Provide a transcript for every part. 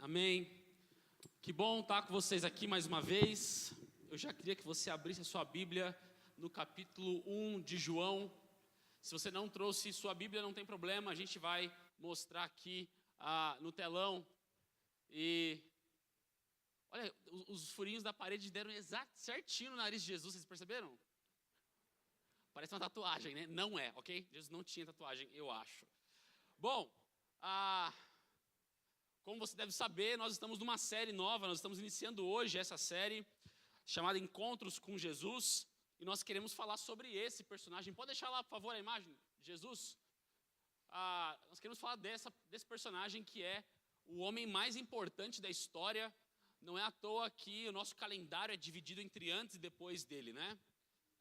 Amém. Que bom estar com vocês aqui mais uma vez. Eu já queria que você abrisse a sua Bíblia no capítulo 1 de João. Se você não trouxe sua Bíblia, não tem problema, a gente vai mostrar aqui no telão. E olha, os furinhos da parede deram certinho no nariz de Jesus, vocês perceberam? Parece uma tatuagem, né? Não é, ok? Jesus não tinha tatuagem, eu acho. Bom, como você deve saber, nós estamos numa série nova, nós estamos iniciando hoje essa série chamada Encontros com Jesus, e nós queremos falar sobre esse personagem. Pode deixar lá, por favor, a imagem de Jesus? Nós queremos falar desse personagem que é o homem mais importante da história. Não é à toa que o nosso calendário é dividido entre antes e depois dele, né?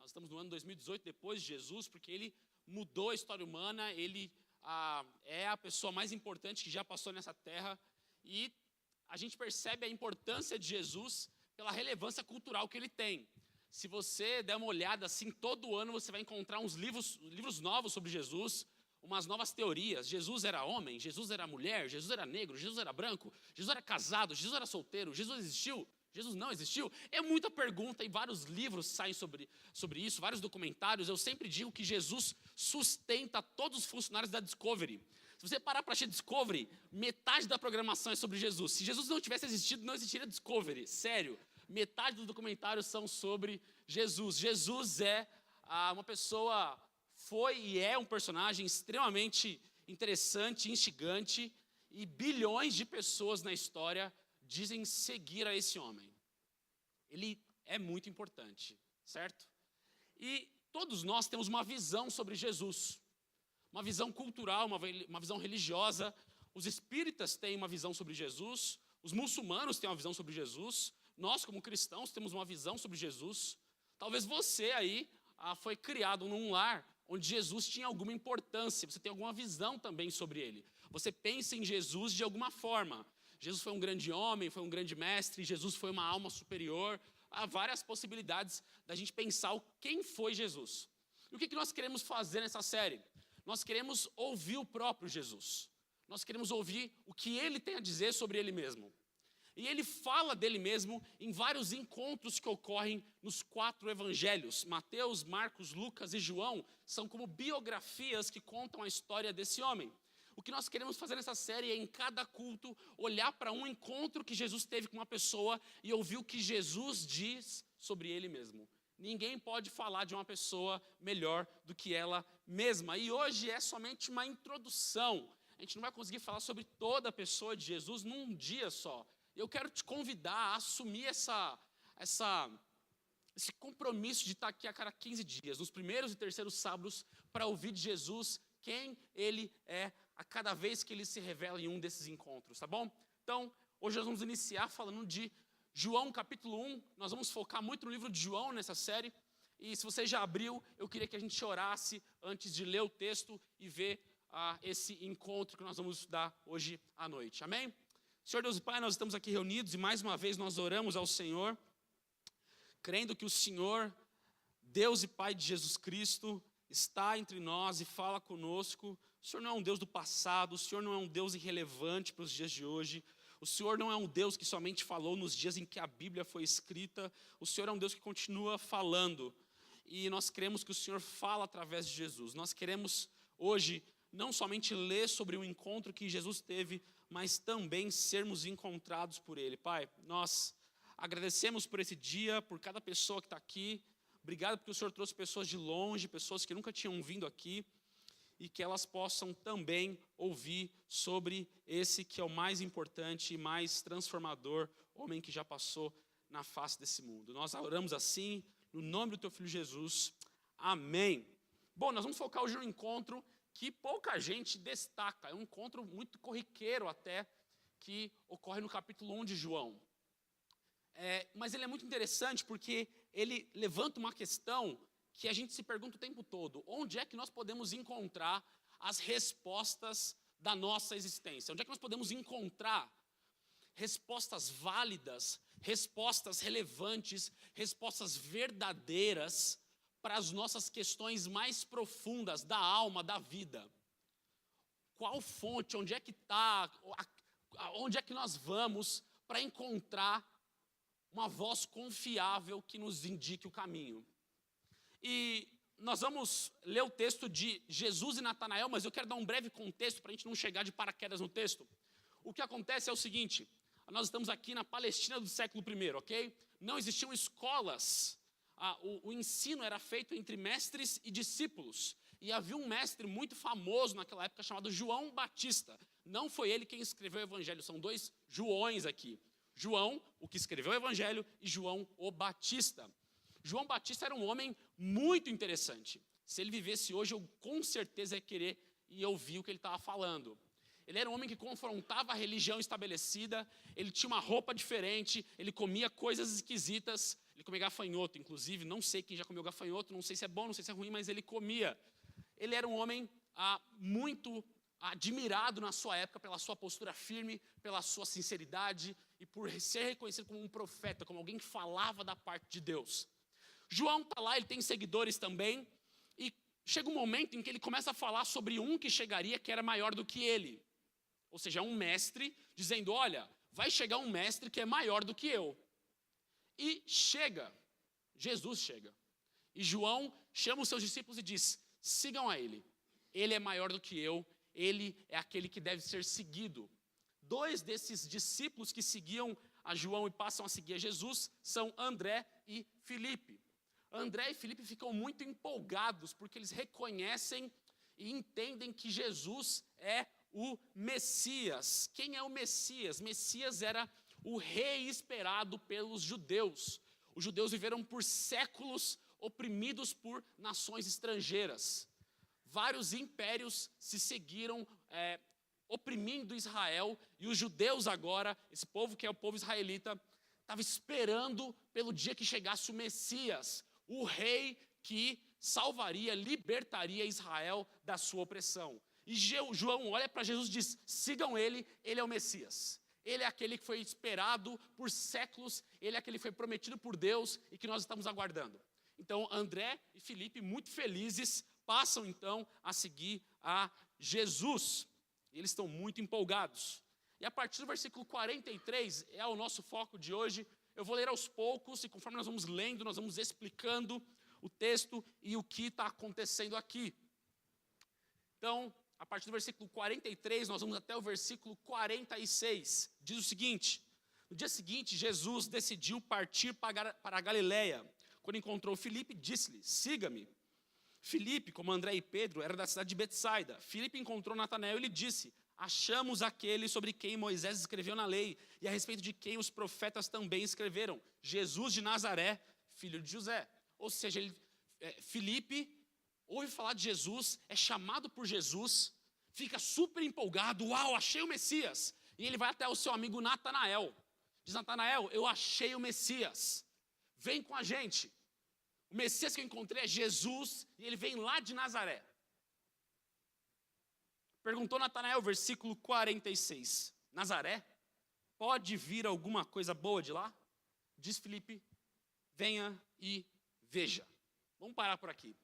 Nós estamos no ano 2018, depois de Jesus, porque ele mudou a história humana, ele é a pessoa mais importante que já passou nessa terra, e a gente percebe a importância de Jesus pela relevância cultural que ele tem. Se você der uma olhada assim, todo ano você vai encontrar uns livros novos sobre Jesus, umas novas teorias. Jesus era homem, Jesus era mulher, Jesus era negro, Jesus era branco, Jesus era casado, Jesus era solteiro, Jesus existiu, Jesus não existiu. É muita pergunta e vários livros saem sobre isso, vários documentários. Eu sempre digo que Jesus sustenta todos os funcionários da Discovery. Se você parar para assistir Discovery, metade da programação é sobre Jesus. Se Jesus não tivesse existido, não existiria Discovery, sério. Metade dos documentários são sobre Jesus. Jesus é uma pessoa, foi e é um personagem extremamente interessante, instigante, e bilhões de pessoas na história dizem seguir a esse homem. Ele é muito importante, certo? E todos nós temos uma visão sobre Jesus, uma visão cultural, uma visão religiosa. Os espíritas têm uma visão sobre Jesus, os muçulmanos têm uma visão sobre Jesus, nós como cristãos temos uma visão sobre Jesus. Talvez você aí foi criado num lar onde Jesus tinha alguma importância, você tem alguma visão também sobre ele. Você pensa em Jesus de alguma forma. Jesus foi um grande homem, foi um grande mestre, Jesus foi uma alma superior. Há várias possibilidades da gente pensar quem foi Jesus. E o que nós queremos fazer nessa série? Nós queremos ouvir o próprio Jesus. Nós queremos ouvir o que ele tem a dizer sobre ele mesmo. E ele fala dele mesmo em vários encontros que ocorrem nos 4 evangelhos. Mateus, Marcos, Lucas e João são como biografias que contam a história desse homem. O que nós queremos fazer nessa série é, em cada culto, olhar para um encontro que Jesus teve com uma pessoa e ouvir o que Jesus diz sobre ele mesmo. Ninguém pode falar de uma pessoa melhor do que ela mesma. E hoje é somente uma introdução. A gente não vai conseguir falar sobre toda a pessoa de Jesus num dia só. Eu quero te convidar a assumir esse compromisso de estar aqui a cada 15 dias, nos primeiros e terceiros sábados, para ouvir de Jesus quem ele é, a cada vez que ele se revela em um desses encontros, tá bom? Então, hoje nós vamos iniciar falando de João capítulo 1, nós vamos focar muito no livro de João nessa série, e se você já abriu, eu queria que a gente orasse antes de ler o texto e ver esse encontro que nós vamos estudar hoje à noite, amém? Senhor Deus e Pai, nós estamos aqui reunidos e mais uma vez nós oramos ao Senhor, crendo que o Senhor, Deus e Pai de Jesus Cristo, está entre nós e fala conosco. O Senhor não é um Deus do passado, o Senhor não é um Deus irrelevante para os dias de hoje, o Senhor não é um Deus que somente falou nos dias em que a Bíblia foi escrita, o Senhor é um Deus que continua falando, e nós queremos que o Senhor fala através de Jesus. Nós queremos hoje não somente ler sobre o encontro que Jesus teve, mas também sermos encontrados por Ele. Pai, nós agradecemos por esse dia, por cada pessoa que está aqui. Obrigado porque o Senhor trouxe pessoas de longe, pessoas que nunca tinham vindo aqui, e que elas possam também ouvir sobre esse que é o mais importante e mais transformador homem que já passou na face desse mundo. Nós oramos assim, no nome do Teu Filho Jesus. Amém. Bom, nós vamos focar hoje no encontro que pouca gente destaca. É um encontro muito corriqueiro até, que ocorre no capítulo 1 de João. Mas ele é muito interessante porque ele levanta uma questão que a gente se pergunta o tempo todo. Onde é que nós podemos encontrar as respostas da nossa existência? Onde é que nós podemos encontrar respostas válidas, respostas relevantes, respostas verdadeiras para as nossas questões mais profundas da alma, da vida? Qual fonte? Onde é que está? Onde é que nós vamos para encontrar uma voz confiável que nos indique o caminho? E nós vamos ler o texto de Jesus e Natanael, mas eu quero dar um breve contexto para a gente não chegar de paraquedas no texto. O que acontece é o seguinte: nós estamos aqui na Palestina do século I, ok? Não existiam escolas, o ensino era feito entre mestres e discípulos. E havia um mestre muito famoso naquela época chamado João Batista. Não foi ele quem escreveu o evangelho, são dois Joões aqui. João, o que escreveu o evangelho, e João o Batista. João Batista era um homem muito interessante. Se ele vivesse hoje, eu com certeza ia querer e ouvir o que ele estava falando. Ele era um homem que confrontava a religião estabelecida, ele tinha uma roupa diferente, ele comia coisas esquisitas, ele comia gafanhoto, inclusive, não sei quem já comeu gafanhoto, não sei se é bom, não sei se é ruim, mas ele comia. Ele era um homem muito admirado na sua época pela sua postura firme, pela sua sinceridade e por ser reconhecido como um profeta, como alguém que falava da parte de Deus. João está lá, ele tem seguidores também, e chega um momento em que ele começa a falar sobre um que chegaria que era maior do que ele. Ou seja, um mestre dizendo, olha, vai chegar um mestre que é maior do que eu. E Jesus chega. E João chama os seus discípulos e diz, sigam a ele. Ele é maior do que eu, ele é aquele que deve ser seguido. Dois desses discípulos que seguiam a João e passam a seguir a Jesus são André e Filipe. André e Filipe ficam muito empolgados porque eles reconhecem e entendem que Jesus é o Messias. Quem é o Messias? Messias era o rei esperado pelos judeus. Os judeus viveram por séculos oprimidos por nações estrangeiras. Vários impérios se seguiram oprimindo Israel, e os judeus agora, esse povo que é o povo israelita, estava esperando pelo dia que chegasse o Messias, o rei que salvaria, libertaria Israel da sua opressão. E João olha para Jesus e diz, sigam ele, ele é o Messias. Ele é aquele que foi esperado por séculos, ele é aquele que foi prometido por Deus e que nós estamos aguardando. Então André e Filipe, muito felizes, passam então a seguir a Jesus. E eles estão muito empolgados. E a partir do versículo 43, é o nosso foco de hoje. Eu vou ler aos poucos, e conforme nós vamos lendo, nós vamos explicando o texto e o que está acontecendo aqui. Então, a partir do versículo 43, nós vamos até o versículo 46. Diz o seguinte: no dia seguinte, Jesus decidiu partir para a Galileia. Quando encontrou Filipe, disse-lhe, siga-me. Filipe, como André e Pedro, era da cidade de Betsaida. Filipe encontrou Natanael e lhe disse, achamos aquele sobre quem Moisés escreveu na lei, e a respeito de quem os profetas também escreveram, Jesus de Nazaré, filho de José. Ou seja, Filipe ouve falar de Jesus, é chamado por Jesus, fica super empolgado, uau, achei o Messias. E ele vai até o seu amigo Natanael. Diz, Natanael, eu achei o Messias, vem com a gente. O Messias que eu encontrei é Jesus, e ele vem lá de Nazaré. Perguntou Natanael, versículo 46. Nazaré? Pode vir alguma coisa boa de lá? Diz Filipe, venha e veja. Vamos parar por aqui.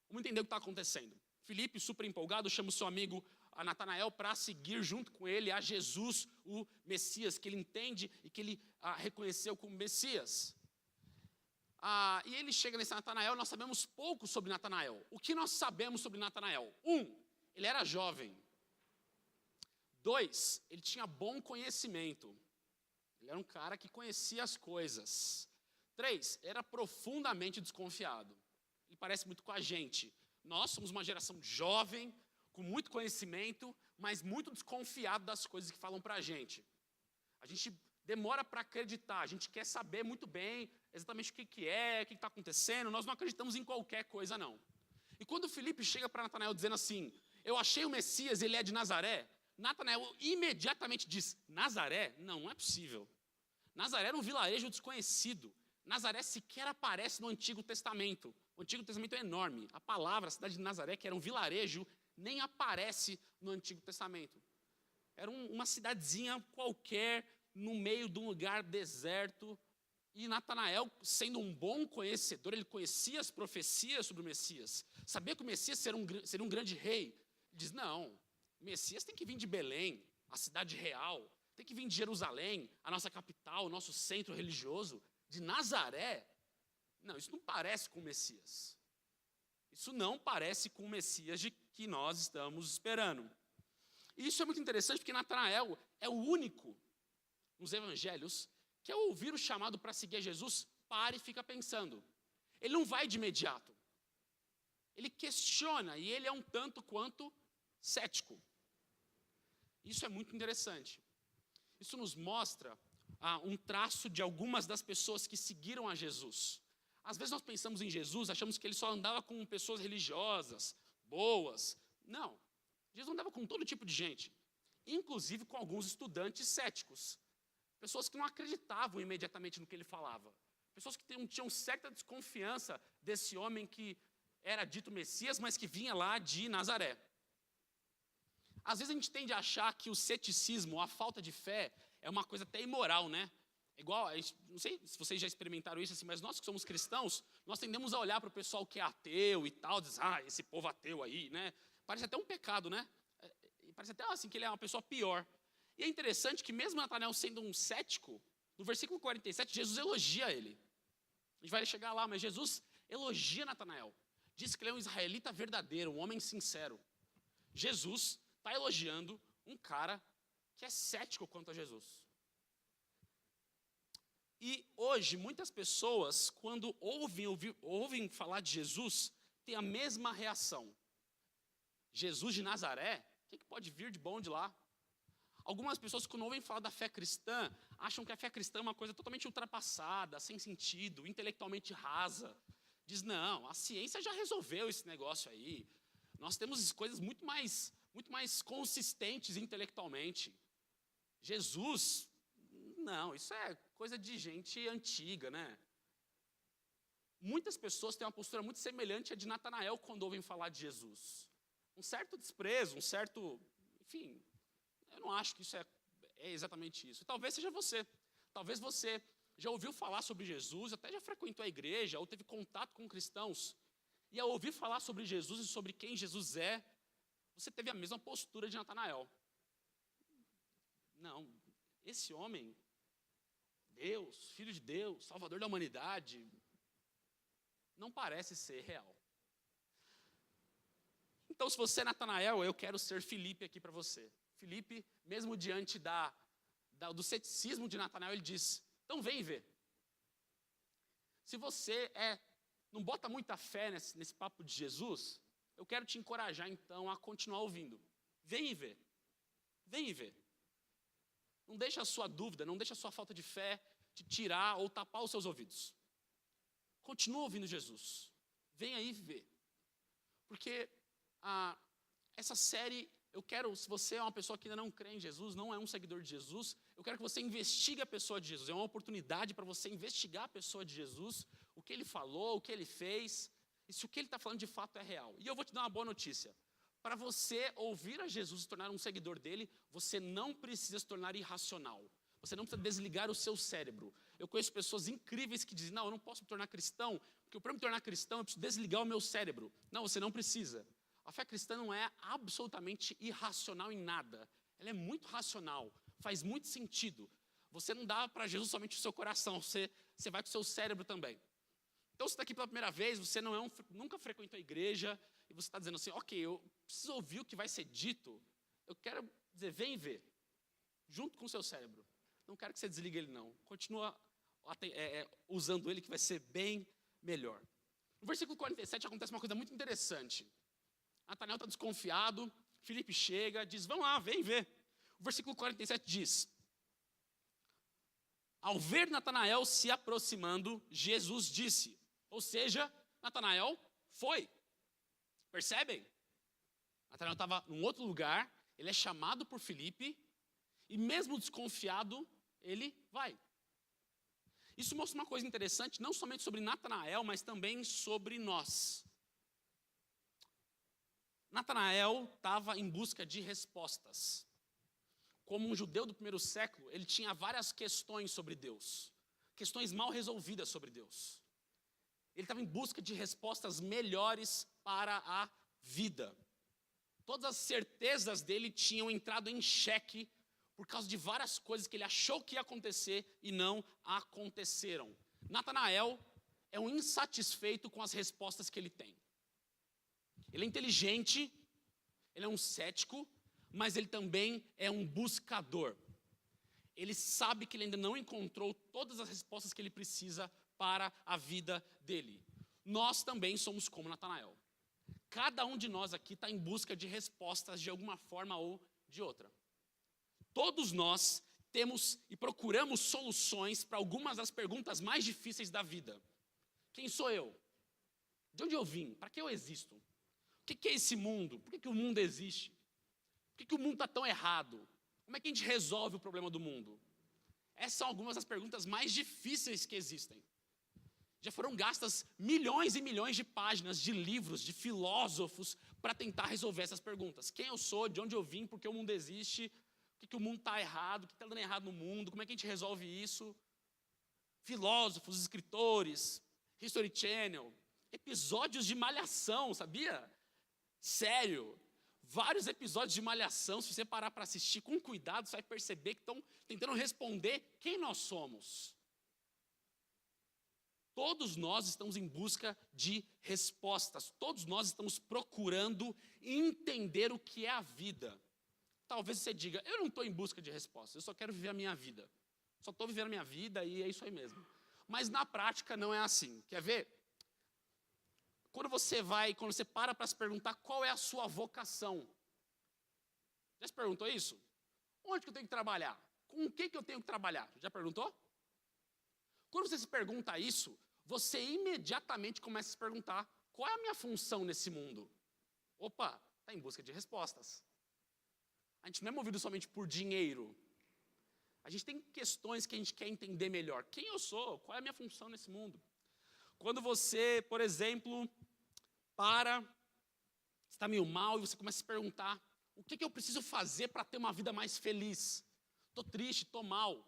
Vamos entender o que está acontecendo. Filipe, super empolgado, chama o seu amigo Natanael para seguir junto com ele a Jesus, o Messias, que ele entende e que ele reconheceu como Messias. E ele chega nesse Natanael, nós sabemos pouco sobre Natanael. O que nós sabemos sobre Natanael? 1, ele era jovem. 2, ele tinha bom conhecimento. Ele era um cara que conhecia as coisas. 3, era profundamente desconfiado. Ele parece muito com a gente. Nós somos uma geração jovem, com muito conhecimento, mas muito desconfiado das coisas que falam para a gente. A gente demora para acreditar, a gente quer saber muito bem exatamente o que é, o que está acontecendo, nós não acreditamos em qualquer coisa não. E quando Filipe chega para Natanael dizendo assim, eu achei o Messias, ele é de Nazaré, Natanael imediatamente diz, Nazaré? Não, não é possível. Nazaré era um vilarejo desconhecido, Nazaré sequer aparece no Antigo Testamento, o Antigo Testamento é enorme, a palavra, a cidade de Nazaré, que era um vilarejo, nem aparece no Antigo Testamento. Era uma cidadezinha qualquer, no meio de um lugar deserto, e Natanael, sendo um bom conhecedor, ele conhecia as profecias sobre o Messias, sabia que o Messias seria um grande rei, ele diz, não, o Messias tem que vir de Belém, a cidade real, Tem que vir de Jerusalém, a nossa capital, o nosso centro religioso, de Nazaré. Não, isso não parece com o Messias. Isso não parece com o Messias de que nós estamos esperando. E isso é muito interessante porque Natanael é o único nos evangelhos que, ao ouvir o chamado para seguir a Jesus, para e fica pensando. Ele não vai de imediato. Ele questiona e ele é um tanto quanto cético. Isso é muito interessante. Isso nos mostra um traço de algumas das pessoas que seguiram a Jesus. Às vezes nós pensamos em Jesus, achamos que ele só andava com pessoas religiosas, boas. Não. Jesus andava com todo tipo de gente, inclusive com alguns estudantes céticos. Pessoas que não acreditavam imediatamente no que ele falava. Pessoas que tinham certa desconfiança desse homem que era dito Messias, mas que vinha lá de Nazaré. Às vezes a gente tende a achar que o ceticismo, a falta de fé, é uma coisa até imoral, né? Igual, não sei se vocês já experimentaram isso, assim, mas nós que somos cristãos, nós tendemos a olhar para o pessoal que é ateu e tal, dizer, esse povo ateu aí, né? Parece até um pecado, né? Parece até assim que ele é uma pessoa pior. E é interessante que mesmo Natanael sendo um cético, no versículo 47, Jesus elogia ele. A gente vai chegar lá, mas Jesus elogia Natanael. Diz que ele é um israelita verdadeiro, um homem sincero. Jesus está elogiando um cara que é cético quanto a Jesus. E hoje, muitas pessoas, quando ouvem falar de Jesus, têm a mesma reação. Jesus de Nazaré, o que pode vir de bom de lá? Algumas pessoas, quando ouvem falar da fé cristã, acham que a fé cristã é uma coisa totalmente ultrapassada, sem sentido, intelectualmente rasa. Diz, não, a ciência já resolveu esse negócio aí. Nós temos coisas muito mais consistentes intelectualmente. Jesus, não, isso é coisa de gente antiga, né? Muitas pessoas têm uma postura muito semelhante à de Natanael quando ouvem falar de Jesus. Um certo desprezo, enfim, eu não acho que isso é exatamente isso. Talvez seja você. Talvez você já ouviu falar sobre Jesus, até já frequentou a igreja, ou teve contato com cristãos, e ao ouvir falar sobre Jesus e sobre quem Jesus é, você teve a mesma postura de Natanael. Não, esse homem, Deus, Filho de Deus, Salvador da humanidade, não parece ser real. Então, se você é Natanael, eu quero ser Filipe aqui para você. Filipe, mesmo diante do ceticismo de Natanael, ele diz, então vem ver. Se você não bota muita fé nesse papo de Jesus, eu quero te encorajar então a continuar ouvindo. Vem e vê. Vem e vê. Não deixa a sua dúvida, não deixa a sua falta de fé te tirar ou tapar os seus ouvidos. Continua ouvindo Jesus. Vem aí ver. Porque essa série, eu quero, se você é uma pessoa que ainda não crê em Jesus, não é um seguidor de Jesus, eu quero que você investigue a pessoa de Jesus. É uma oportunidade para você investigar a pessoa de Jesus, o que ele falou, o que ele fez, e se o que ele está falando de fato é real. E eu vou te dar uma boa notícia. Para você ouvir a Jesus e se tornar um seguidor dele, você não precisa se tornar irracional. Você não precisa desligar o seu cérebro. Eu conheço pessoas incríveis que dizem, não, eu não posso me tornar cristão, porque para me tornar cristão eu preciso desligar o meu cérebro. Não, você não precisa. A fé cristã não é absolutamente irracional em nada. Ela é muito racional, faz muito sentido. Você não dá para Jesus somente o seu coração, você vai com o seu cérebro também. Então, você está aqui pela primeira vez, você nunca frequentou a igreja, e você está dizendo assim, ok, eu preciso ouvir o que vai ser dito, eu quero dizer, vem ver, junto com o seu cérebro. Não quero que você desligue ele não, continua usando ele que vai ser bem melhor. No versículo 47 acontece uma coisa muito interessante. Natanael está desconfiado, Filipe chega, diz, vamos lá, vem ver. O versículo 47 diz, ao ver Natanael se aproximando, Jesus disse, ou seja, Natanael foi. Percebem? Natanael estava num outro lugar, ele é chamado por Filipe, e mesmo desconfiado, ele vai. Isso mostra uma coisa interessante, não somente sobre Natanael, mas também sobre nós. Natanael estava em busca de respostas. Como um judeu do primeiro século, ele tinha várias questões sobre Deus. Questões mal resolvidas sobre Deus. Ele estava em busca de respostas melhores para a vida. Todas as certezas dele tinham entrado em xeque por causa de várias coisas que ele achou que ia acontecer e não aconteceram. Natanael é um insatisfeito com as respostas que ele tem. Ele é inteligente, ele é um cético, mas ele também é um buscador. Ele sabe que ele ainda não encontrou todas as respostas que ele precisa para a vida dele. Nós também somos como Natanael. Cada um de nós aqui está em busca de respostas de alguma forma ou de outra. Todos nós temos e procuramos soluções para algumas das perguntas mais difíceis da vida. Quem sou eu? De onde eu vim? Para que eu existo? O que é esse mundo? Por que o mundo existe? Por que o mundo está tão errado? Como é que a gente resolve o problema do mundo? Essas são algumas das perguntas mais difíceis que existem. Já foram gastas milhões e milhões de páginas de livros, de filósofos, para tentar resolver essas perguntas. Quem eu sou? De onde eu vim? Por que o mundo existe? Por que o mundo está errado? O que está dando errado no mundo? Como é que a gente resolve isso? Filósofos, escritores, History Channel, episódios de Malhação, sabia? Sério. Vários episódios de Malhação, se você parar para assistir com cuidado, você vai perceber que estão tentando responder quem nós somos. Todos nós estamos em busca de respostas. Todos nós estamos procurando entender o que é a vida. Talvez você diga, eu não estou em busca de respostas, eu só quero viver a minha vida. Só estou vivendo a minha vida e é isso aí mesmo. Mas na prática não é assim. Quer ver? Quando você para se perguntar qual é a sua vocação. Já se perguntou isso? Onde que eu tenho que trabalhar? Com o que eu tenho que trabalhar? Já perguntou? Quando você se pergunta isso, você imediatamente começa a se perguntar, qual é a minha função nesse mundo? Opa, está em busca de respostas. A gente não é movido somente por dinheiro. A gente tem questões que a gente quer entender melhor. Quem eu sou? Qual é a minha função nesse mundo? Quando você, por exemplo, está meio mal e você começa a se perguntar, o que eu preciso fazer para ter uma vida mais feliz? Estou triste, estou mal.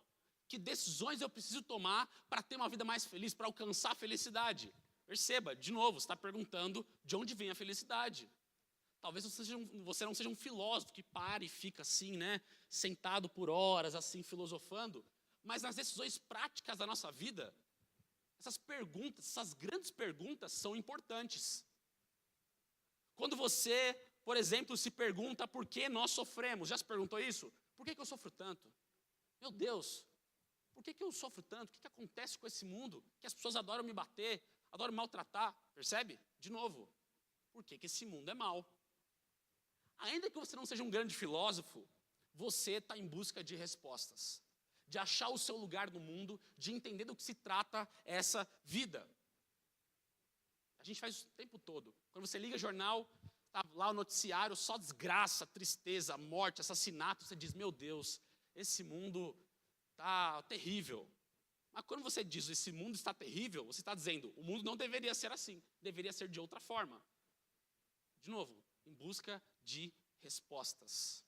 Que decisões eu preciso tomar para ter uma vida mais feliz, para alcançar a felicidade? Perceba, de novo, você está perguntando de onde vem a felicidade. Talvez você não seja um filósofo que para e fica assim, né, sentado por horas, assim, filosofando. Mas nas decisões práticas da nossa vida, essas perguntas, essas grandes perguntas são importantes. Quando você, por exemplo, se pergunta por que nós sofremos, já se perguntou isso? Por que eu sofro tanto? Meu Deus, por que eu sofro tanto? O que acontece com esse mundo? Que as pessoas adoram me bater, adoram me maltratar, percebe? De novo, por que esse mundo é mau? Ainda que você não seja um grande filósofo, você está em busca de respostas, de achar o seu lugar no mundo, de entender do que se trata essa vida. A gente faz isso o tempo todo. Quando você liga jornal, tá lá o noticiário, só desgraça, tristeza, morte, assassinato, você diz, meu Deus, esse mundo está terrível. Mas quando você diz, esse mundo está terrível, você está dizendo, o mundo não deveria ser assim, deveria ser de outra forma. De novo, em busca de respostas.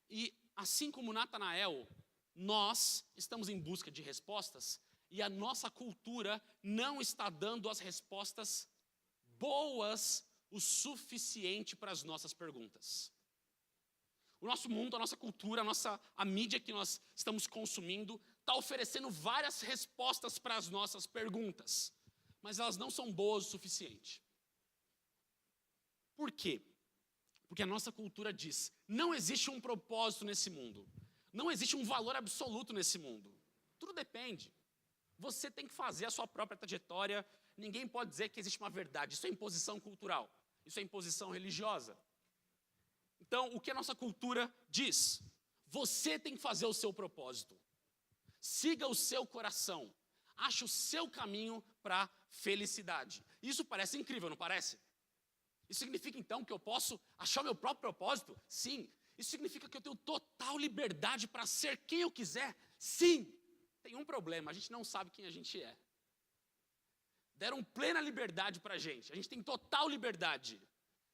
E assim como Natanael, nós estamos em busca de respostas e a nossa cultura não está dando as respostas boas o suficiente para as nossas perguntas. O nosso mundo, a nossa cultura, a mídia que nós estamos consumindo está oferecendo várias respostas para as nossas perguntas, mas elas não são boas o suficiente. Por quê? Porque a nossa cultura diz, não existe um propósito nesse mundo, não existe um valor absoluto nesse mundo. Tudo depende. Você tem que fazer a sua própria trajetória, ninguém pode dizer que existe uma verdade, isso é imposição cultural, isso é imposição religiosa. Então, o que a nossa cultura diz? Você tem que fazer o seu propósito. Siga o seu coração. Ache o seu caminho para a felicidade. Isso parece incrível, não parece? Isso significa, então, que eu posso achar o meu próprio propósito? Sim. Isso significa que eu tenho total liberdade para ser quem eu quiser? Sim. Tem um problema, a gente não sabe quem a gente é. Deram plena liberdade para a gente tem total liberdade.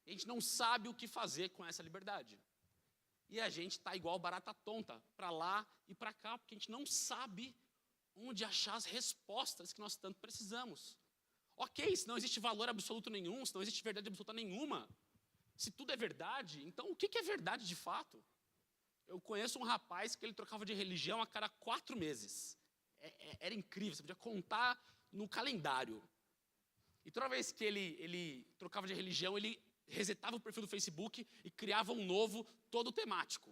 A gente não sabe o que fazer com essa liberdade. E a gente está igual barata tonta, para lá e para cá, porque a gente não sabe onde achar as respostas que nós tanto precisamos. Ok, se não existe valor absoluto nenhum, se não existe verdade absoluta nenhuma, se tudo é verdade, então o que é verdade de fato? Eu conheço um rapaz que ele trocava de religião a cada 4 meses. Era incrível, você podia contar no calendário. E toda vez que ele trocava de religião, ele resetava o perfil do Facebook e criava um novo, todo temático.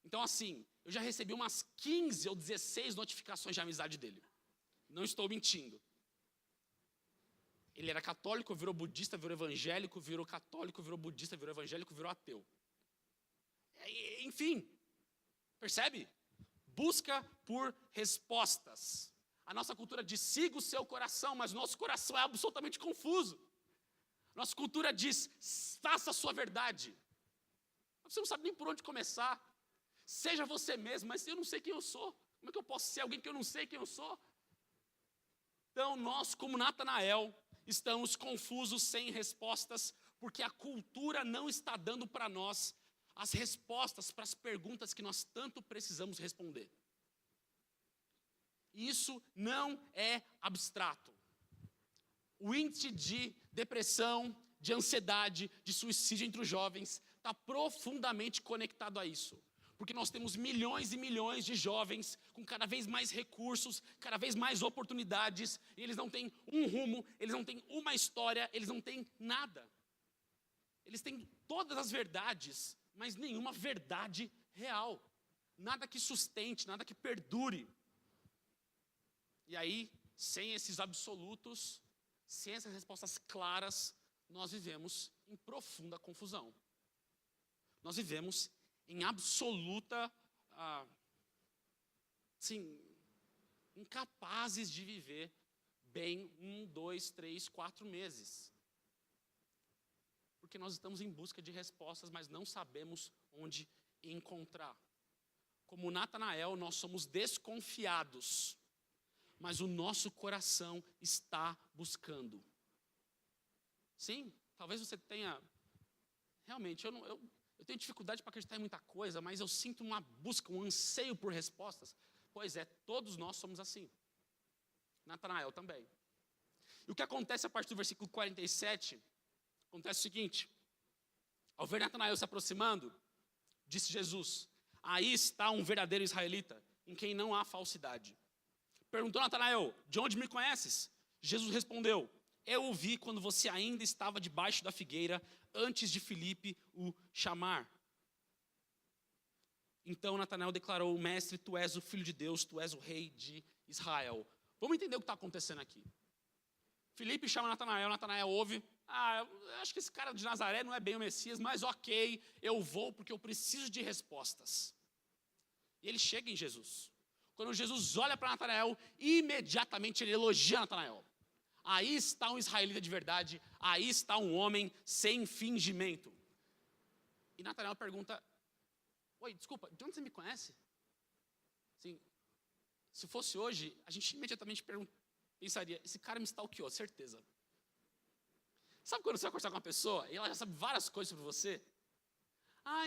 Então, assim, eu já recebi umas 15 ou 16 notificações de amizade dele. Não estou mentindo. Ele era católico, virou budista, virou evangélico, virou católico, virou budista, virou evangélico, virou ateu. Enfim, percebe? Busca por respostas. A nossa cultura diz, siga o seu coração, mas o nosso coração é absolutamente confuso. Nossa cultura diz, faça a sua verdade. Você não sabe nem por onde começar. Seja você mesmo, mas eu não sei quem eu sou. Como é que eu posso ser alguém que eu não sei quem eu sou? Então, nós, como Natanael, estamos confusos, sem respostas, porque a cultura não está dando para nós as respostas para as perguntas que nós tanto precisamos responder. Isso não é abstrato. O índice de depressão, de ansiedade, de suicídio entre os jovens está profundamente conectado a isso. Porque nós temos milhões e milhões de jovens com cada vez mais recursos, cada vez mais oportunidades, e eles não têm um rumo, eles não têm uma história, eles não têm nada. Eles têm todas as verdades, mas nenhuma verdade real. Nada que sustente, nada que perdure. E aí, sem esses absolutos, sem essas respostas claras, nós vivemos em profunda confusão. Nós vivemos em absoluta, incapazes de viver bem 1, 2, 3, 4 meses. Porque nós estamos em busca de respostas, mas não sabemos onde encontrar. Como Natanael, nós somos desconfiados, mas o nosso coração está buscando. Sim, talvez você tenha, realmente, eu tenho dificuldade para acreditar em muita coisa, mas eu sinto uma busca, um anseio por respostas. Pois é, todos nós somos assim. Natanael também. E o que acontece a partir do versículo 47, acontece o seguinte: ao ver Natanael se aproximando, disse Jesus, aí está um verdadeiro israelita, em quem não há falsidade. Perguntou Natanael, de onde me conheces? Jesus respondeu, eu o vi quando você ainda estava debaixo da figueira, antes de Filipe o chamar. Então Natanael declarou, mestre, tu és o filho de Deus, tu és o rei de Israel. Vamos entender o que está acontecendo aqui. Filipe chama Natanael ouve, eu acho que esse cara de Nazaré não é bem o Messias, mas ok, eu vou porque eu preciso de respostas. E ele chega em Jesus. Quando Jesus olha para Natanael, imediatamente ele elogia Natanael. Aí está um israelita de verdade, aí está um homem sem fingimento. E Natanael pergunta, oi, desculpa, de onde você me conhece? Assim, se fosse hoje, a gente imediatamente pensaria, esse cara me stalkeou, certeza. Sabe quando você vai conversar com uma pessoa e ela já sabe várias coisas sobre você?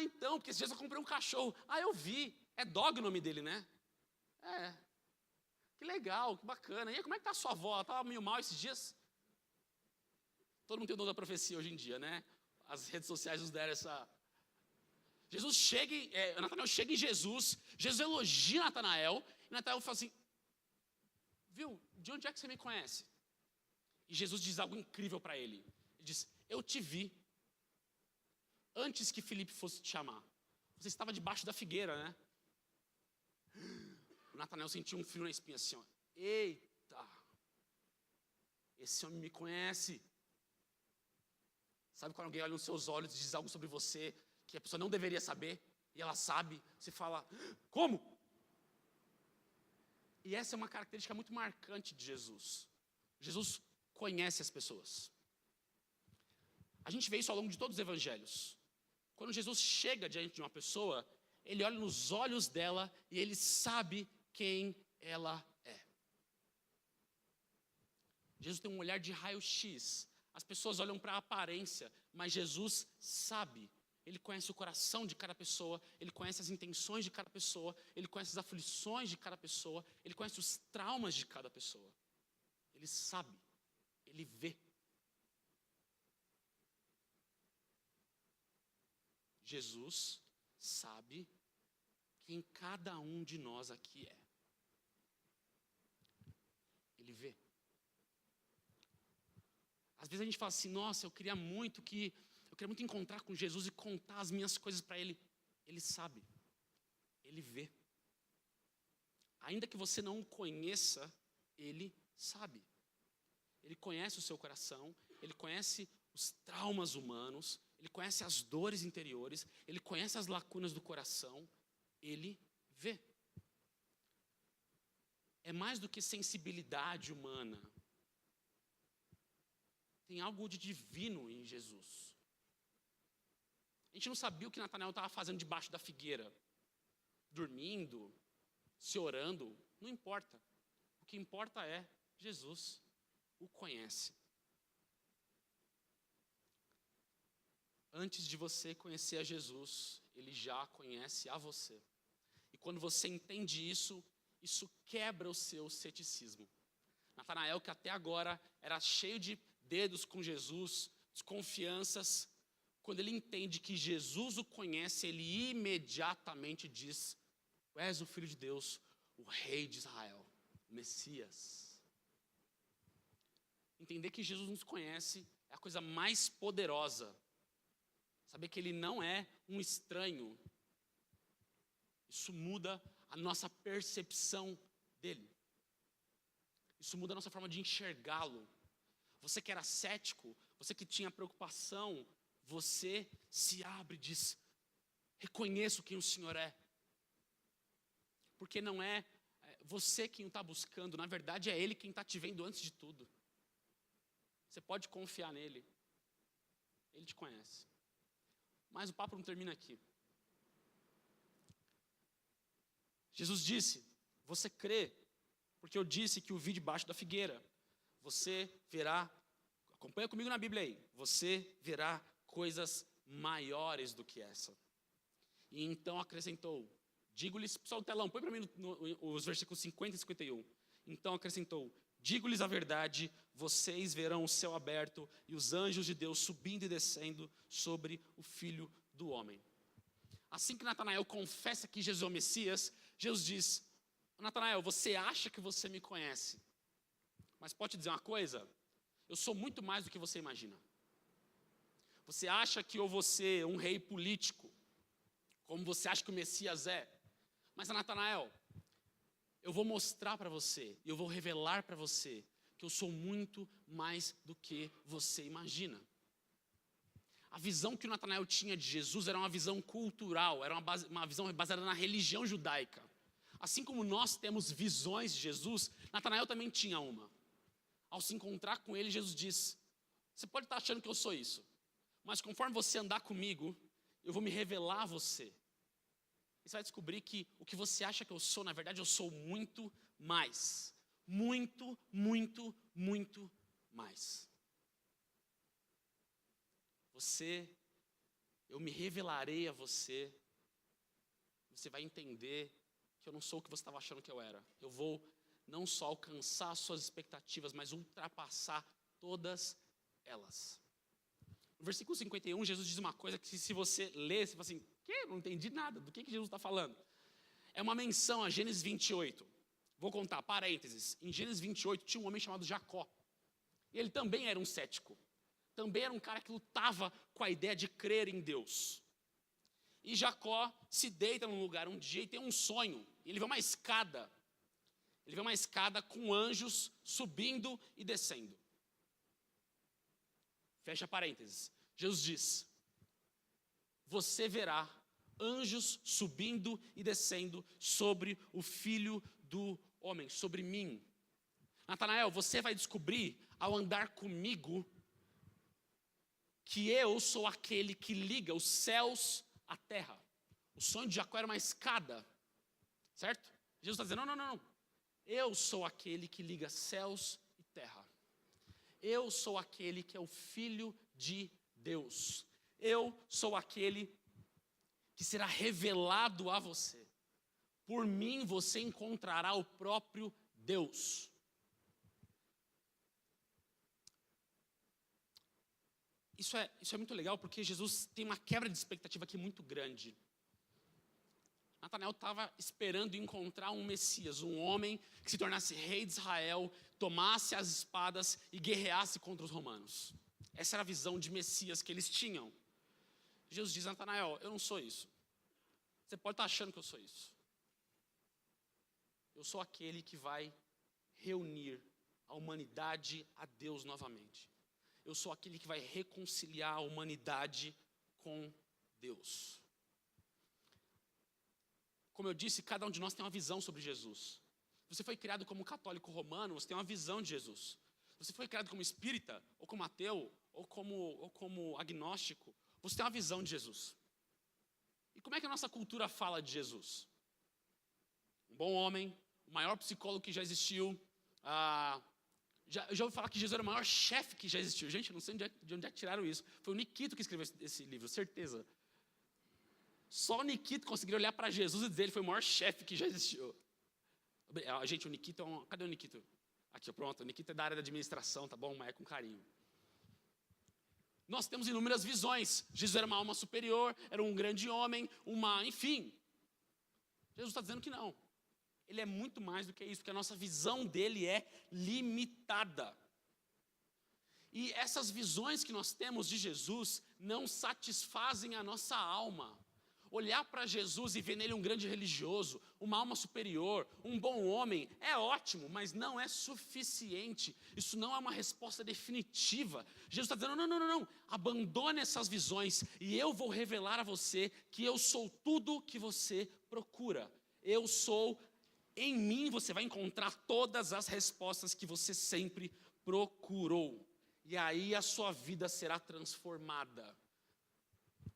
Então, porque esses dias eu comprei um cachorro. Eu vi, é Dog o nome dele, né? Que legal, que bacana. E aí, como é que tá a sua avó? Ela estava meio mal esses dias? Todo mundo tem o dom da profecia hoje em dia, né? As redes sociais nos deram essa... Natanael chega em Jesus, Jesus elogia Natanael, e Natanael fala assim, viu, de onde é que você me conhece? E Jesus diz algo incrível para ele. Ele diz, eu te vi antes que Filipe fosse te chamar. Você estava debaixo da figueira, né? O Natanael sentiu um frio na espinha assim, ó. Eita! Esse homem me conhece. Sabe quando alguém olha nos seus olhos e diz algo sobre você que a pessoa não deveria saber, e ela sabe, você fala, como? E essa é uma característica muito marcante de Jesus. Jesus conhece as pessoas. A gente vê isso ao longo de todos os evangelhos. Quando Jesus chega diante de uma pessoa, ele olha nos olhos dela e ele sabe quem ela é. Jesus tem um olhar de raio-x. As pessoas olham para a aparência, mas Jesus sabe. Ele conhece o coração de cada pessoa, ele conhece as intenções de cada pessoa, ele conhece as aflições de cada pessoa, ele conhece os traumas de cada pessoa. Ele sabe, ele vê. Jesus sabe quem cada um de nós aqui é. Ele vê. Às vezes a gente fala assim, nossa, eu queria muito encontrar com Jesus e contar as minhas coisas para Ele. Ele sabe, Ele vê. Ainda que você não o conheça, Ele sabe. Ele conhece o seu coração, Ele conhece os traumas humanos, Ele conhece as dores interiores, Ele conhece as lacunas do coração, Ele vê. É mais do que sensibilidade humana. Tem algo de divino em Jesus. A gente não sabia o que Natanael estava fazendo debaixo da figueira. Dormindo, se orando, não importa. O que importa é Jesus o conhece. Antes de você conhecer a Jesus, Ele já conhece a você. E quando você entende isso, isso quebra o seu ceticismo. Natanael, que até agora era cheio de dedos com Jesus, desconfianças, quando ele entende que Jesus o conhece, ele imediatamente diz: tu és o Filho de Deus, o Rei de Israel, o Messias. Entender que Jesus nos conhece é a coisa mais poderosa. Saber que Ele não é um estranho. Isso muda a nossa percepção dEle. Isso muda a nossa forma de enxergá-lo. Você que era cético, você que tinha preocupação, você se abre e diz: reconheço quem o Senhor é. Porque não é você quem o está buscando, na verdade é Ele quem está te vendo antes de tudo. Você pode confiar nele. Ele te conhece. Mas o papo não termina aqui. Jesus disse: você crê, porque eu disse que o vi debaixo da figueira. Você verá, acompanha comigo na Bíblia aí, você verá coisas maiores do que essa. E então acrescentou, digo-lhes, pessoal do telão, põe para mim os versículos 50 e 51. Então acrescentou, digo-lhes a verdade, vocês verão o céu aberto e os anjos de Deus subindo e descendo sobre o Filho do Homem. Assim que Natanael confessa que Jesus é o Messias, Jesus diz: Natanael, você acha que você me conhece, mas pode te dizer uma coisa? Eu sou muito mais do que você imagina. Você acha que eu vou ser um rei político, como você acha que o Messias é? Mas Natanael, eu vou mostrar para você, e eu vou revelar para você, que eu sou muito mais do que você imagina. A visão que o Natanael tinha de Jesus era uma visão cultural, era uma visão baseada na religião judaica. Assim como nós temos visões de Jesus, Natanael também tinha uma. Ao se encontrar com ele, Jesus diz: você pode estar achando que eu sou isso, mas conforme você andar comigo, eu vou me revelar a você. E você vai descobrir que o que você acha que eu sou, na verdade eu sou muito mais. Muito, muito, muito mais. Eu me revelarei a você. Você vai entender que eu não sou o que você estava achando que eu era. Eu vou não só alcançar as suas expectativas, mas ultrapassar todas elas. No versículo 51, Jesus diz uma coisa que se você ler, você fala assim, que? Não entendi nada, do que Jesus está falando? É uma menção a Gênesis 28. Vou contar, parênteses. Em Gênesis 28 tinha um homem chamado Jacó. E ele também era um cético. Também era um cara que lutava com a ideia de crer em Deus. E Jacó se deita num lugar um dia e tem um sonho. E ele vê uma escada. Ele vê uma escada com anjos subindo e descendo. Fecha parênteses. Jesus diz: você verá anjos subindo e descendo sobre o Filho do Homem, sobre mim. Natanael, você vai descobrir ao andar comigo que eu sou aquele que liga os céus à terra. O sonho de Jacó era uma escada, certo? Jesus está dizendo, não. Eu sou aquele que liga céus e terra. Eu sou aquele que é o Filho de Deus. Eu sou aquele que será revelado a você. Por mim você encontrará o próprio Deus. Isso é muito legal porque Jesus tem uma quebra de expectativa aqui muito grande. Natanael estava esperando encontrar um Messias, um homem que se tornasse rei de Israel, tomasse as espadas e guerreasse contra os romanos. Essa era a visão de Messias que eles tinham. Jesus diz a Natanael, eu não sou isso. Você pode estar achando que eu sou isso. Eu sou aquele que vai reunir a humanidade a Deus novamente. Eu sou aquele que vai reconciliar a humanidade com Deus. Como eu disse, cada um de nós tem uma visão sobre Jesus. Você foi criado como católico romano, você tem uma visão de Jesus. Você foi criado como espírita, ou como ateu, ou como agnóstico, você tem uma visão de Jesus. E como é que a nossa cultura fala de Jesus? Um bom homem, o maior psicólogo que já existiu. Já ouvi falar que Jesus era o maior chefe que já existiu. Gente, eu não sei de onde é que tiraram isso. Foi o Nikito que escreveu esse livro, certeza. Só o Nikito conseguiu olhar para Jesus e dizer que ele foi o maior chefe que já existiu. Gente, o Nikito é um... Cadê o Nikito? Aqui, pronto. O Nikito é da área da administração, tá bom? Mas é com carinho. Nós temos inúmeras visões. Jesus era uma alma superior, era um grande homem, enfim. Jesus está dizendo que não. Ele é muito mais do que isso, porque a nossa visão dele é limitada. E essas visões que nós temos de Jesus não satisfazem a nossa alma. Olhar para Jesus e ver nele um grande religioso, uma alma superior, um bom homem, é ótimo, mas não é suficiente. Isso não é uma resposta definitiva. Jesus está dizendo, não, abandone essas visões e eu vou revelar a você que eu sou tudo que você procura. Eu sou, em mim você vai encontrar todas as respostas que você sempre procurou. E aí a sua vida será transformada.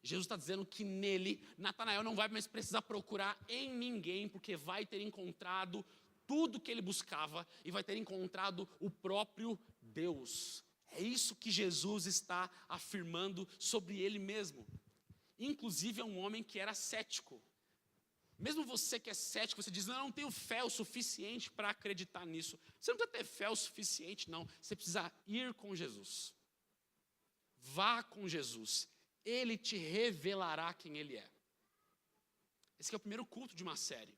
Jesus está dizendo que nele, Natanael não vai mais precisar procurar em ninguém, porque vai ter encontrado tudo que ele buscava e vai ter encontrado o próprio Deus. É isso que Jesus está afirmando sobre ele mesmo. Inclusive é um homem que era cético. Mesmo você que é cético, você diz, não tenho fé o suficiente para acreditar nisso. Você não precisa ter fé o suficiente, não. Você precisa ir com Jesus. Vá com Jesus. Ele te revelará quem ele é. Esse é o primeiro culto de uma série.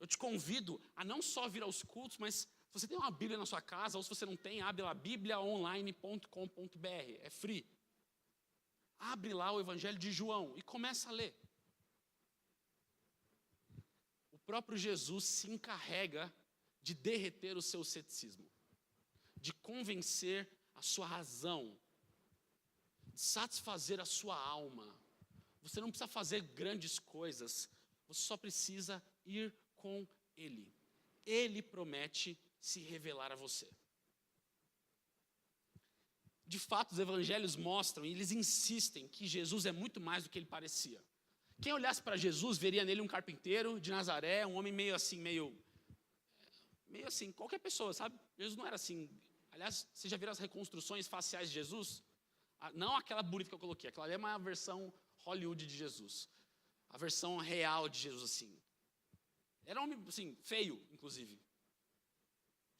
Eu te convido a não só vir aos cultos, mas se você tem uma Bíblia na sua casa, ou se você não tem, abre lá, bibliaonline.com.br, é free. Abre lá o Evangelho de João e começa a ler. O próprio Jesus se encarrega de derreter o seu ceticismo, de convencer a sua razão, de satisfazer a sua alma. Você não precisa fazer grandes coisas, você só precisa ir com Ele. Ele promete se revelar a você. De fato, os evangelhos mostram, e eles insistem, que Jesus é muito mais do que ele parecia. Quem olhasse para Jesus, veria nele um carpinteiro de Nazaré, um homem meio assim, qualquer pessoa, sabe? Jesus não era assim. Aliás, vocês já viram as reconstruções faciais de Jesus? Não aquela bonita que eu coloquei, aquela ali é uma versão Hollywood de Jesus. A versão real de Jesus, assim. Era um homem, assim, feio, inclusive.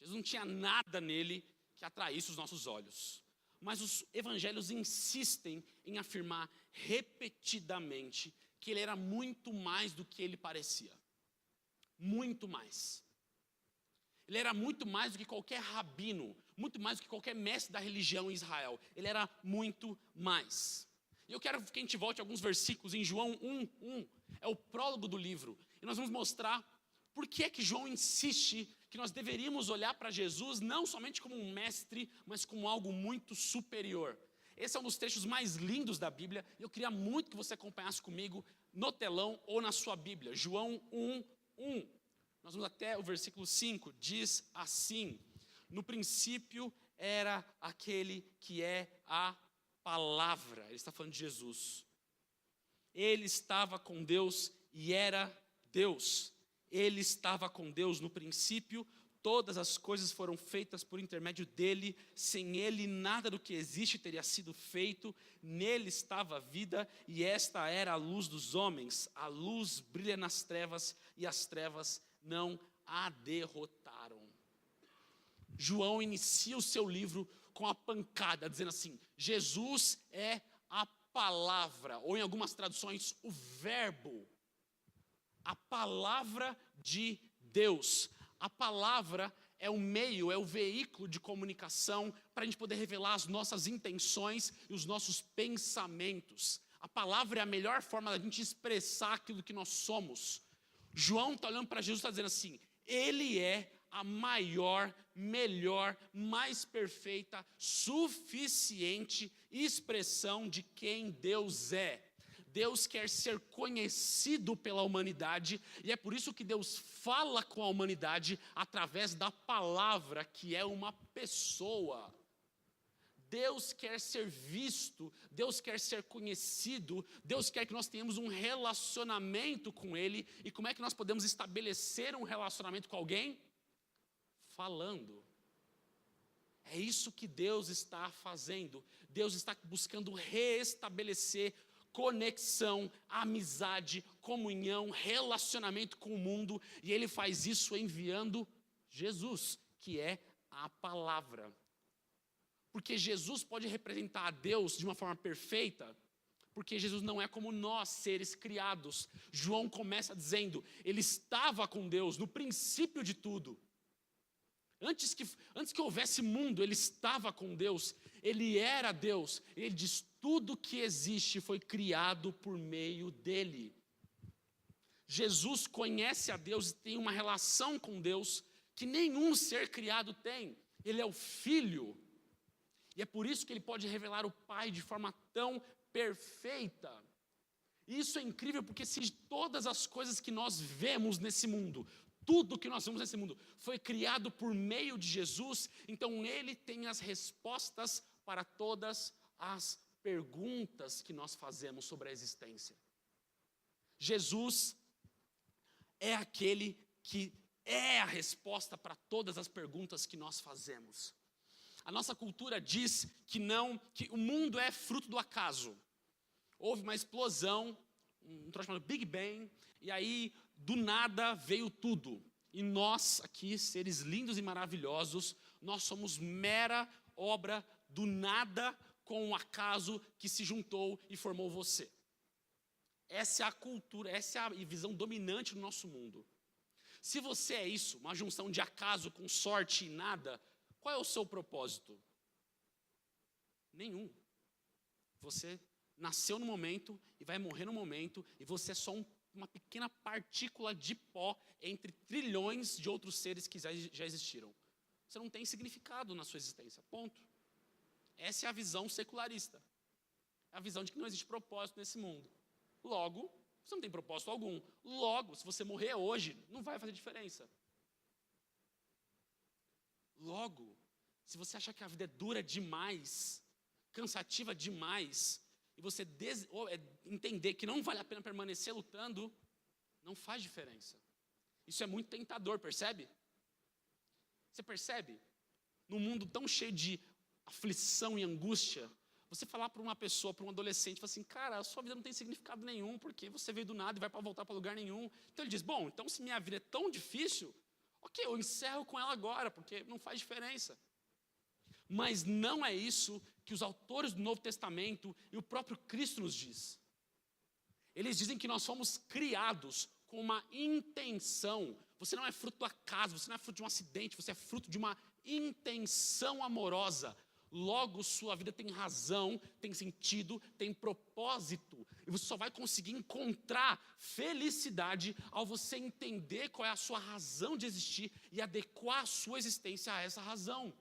Jesus não tinha nada nele que atraísse os nossos olhos. Mas os evangelhos insistem em afirmar repetidamente que ele era muito mais do que ele parecia. Muito mais. Ele era muito mais do que qualquer rabino, muito mais do que qualquer mestre da religião em Israel. Ele era muito mais. E eu quero que a gente volte a alguns versículos em João 1:1. É o prólogo do livro. E nós vamos mostrar por que é que João insiste que nós deveríamos olhar para Jesus não somente como um mestre, mas como algo muito superior. Esse é um dos trechos mais lindos da Bíblia. E eu queria muito que você acompanhasse comigo no telão ou na sua Bíblia. João 1:1. Nós vamos até o versículo 5, diz assim: no princípio era aquele que é a palavra. Ele está falando de Jesus. Ele estava com Deus e era Deus. Ele estava com Deus no princípio. Todas as coisas foram feitas por intermédio dele. Sem ele, nada do que existe teria sido feito. Nele estava a vida e esta era a luz dos homens. A luz brilha nas trevas e as trevas não a derrotaram. João inicia o seu livro com a pancada, dizendo assim: Jesus é a palavra, ou em algumas traduções, o verbo. a palavra de Deus. A palavra é o meio, é o veículo de comunicação para a gente poder revelar as nossas intenções e os nossos pensamentos. A palavra é a melhor forma da gente expressar aquilo que nós somos. João está olhando para Jesus e está dizendo assim: Ele é a maior, melhor, mais perfeita, suficiente expressão de quem Deus é. Deus quer ser conhecido pela humanidade, e é por isso que Deus fala com a humanidade através da palavra, que é uma pessoa. Deus quer ser visto, Deus quer ser conhecido, Deus quer que nós tenhamos um relacionamento com Ele. E como é que nós podemos estabelecer um relacionamento com alguém? Falando. É isso que Deus está fazendo. Deus está buscando restabelecer conexão, amizade, comunhão, relacionamento com o mundo, e Ele faz isso enviando Jesus, que é a palavra. Porque Jesus pode representar a Deus de uma forma perfeita, porque Jesus não é como nós, seres criados. João começa dizendo: Ele estava com Deus no princípio de tudo. Antes que houvesse mundo, Ele estava com Deus, Ele era Deus. Ele diz: tudo que existe foi criado por meio dEle. Jesus conhece a Deus e tem uma relação com Deus que nenhum ser criado tem. Ele é o Filho. E é por isso que Ele pode revelar o Pai de forma tão perfeita. E isso é incrível, porque se todas as coisas que nós vemos nesse mundo, tudo que nós vemos nesse mundo foi criado por meio de Jesus, então Ele tem as respostas para todas as perguntas que nós fazemos sobre a existência. Jesus é aquele que é a resposta para todas as perguntas que nós fazemos. A nossa cultura diz que o mundo é fruto do acaso. Houve uma explosão, um troço chamado Big Bang, e aí do nada veio tudo. E nós aqui, seres lindos e maravilhosos, nós somos mera obra do nada com um acaso que se juntou e formou você. Essa é a cultura, essa é a visão dominante do nosso mundo. Se você é isso, uma junção de acaso com sorte e nada, qual é o seu propósito? Nenhum. Você nasceu no momento e vai morrer no momento, e você é só uma pequena partícula de pó entre trilhões de outros seres que já existiram. Você não tem significado na sua existência, ponto. Essa é a visão secularista. É a visão de que não existe propósito nesse mundo. Logo, você não tem propósito algum. Logo, se você morrer hoje, não vai fazer diferença. Logo, se você achar que a vida é dura demais, cansativa demais, e você entender que não vale a pena permanecer lutando, não faz diferença. Isso é muito tentador, percebe? Você percebe? Num mundo tão cheio de aflição e angústia, você falar para uma pessoa, para um adolescente, fala assim: cara, a sua vida não tem significado nenhum, porque você veio do nada e vai para voltar para lugar nenhum. Então ele diz: bom, então se minha vida é tão difícil, ok, eu encerro com ela agora, porque não faz diferença. Mas não é isso que os autores do Novo Testamento e o próprio Cristo nos diz. Eles dizem que nós fomos criados com uma intenção. Você não é fruto do acaso, você não é fruto de um acidente, você é fruto de uma intenção amorosa. Logo, sua vida tem razão, tem sentido, tem propósito. E você só vai conseguir encontrar felicidade ao você entender qual é a sua razão de existir e adequar a sua existência a essa razão.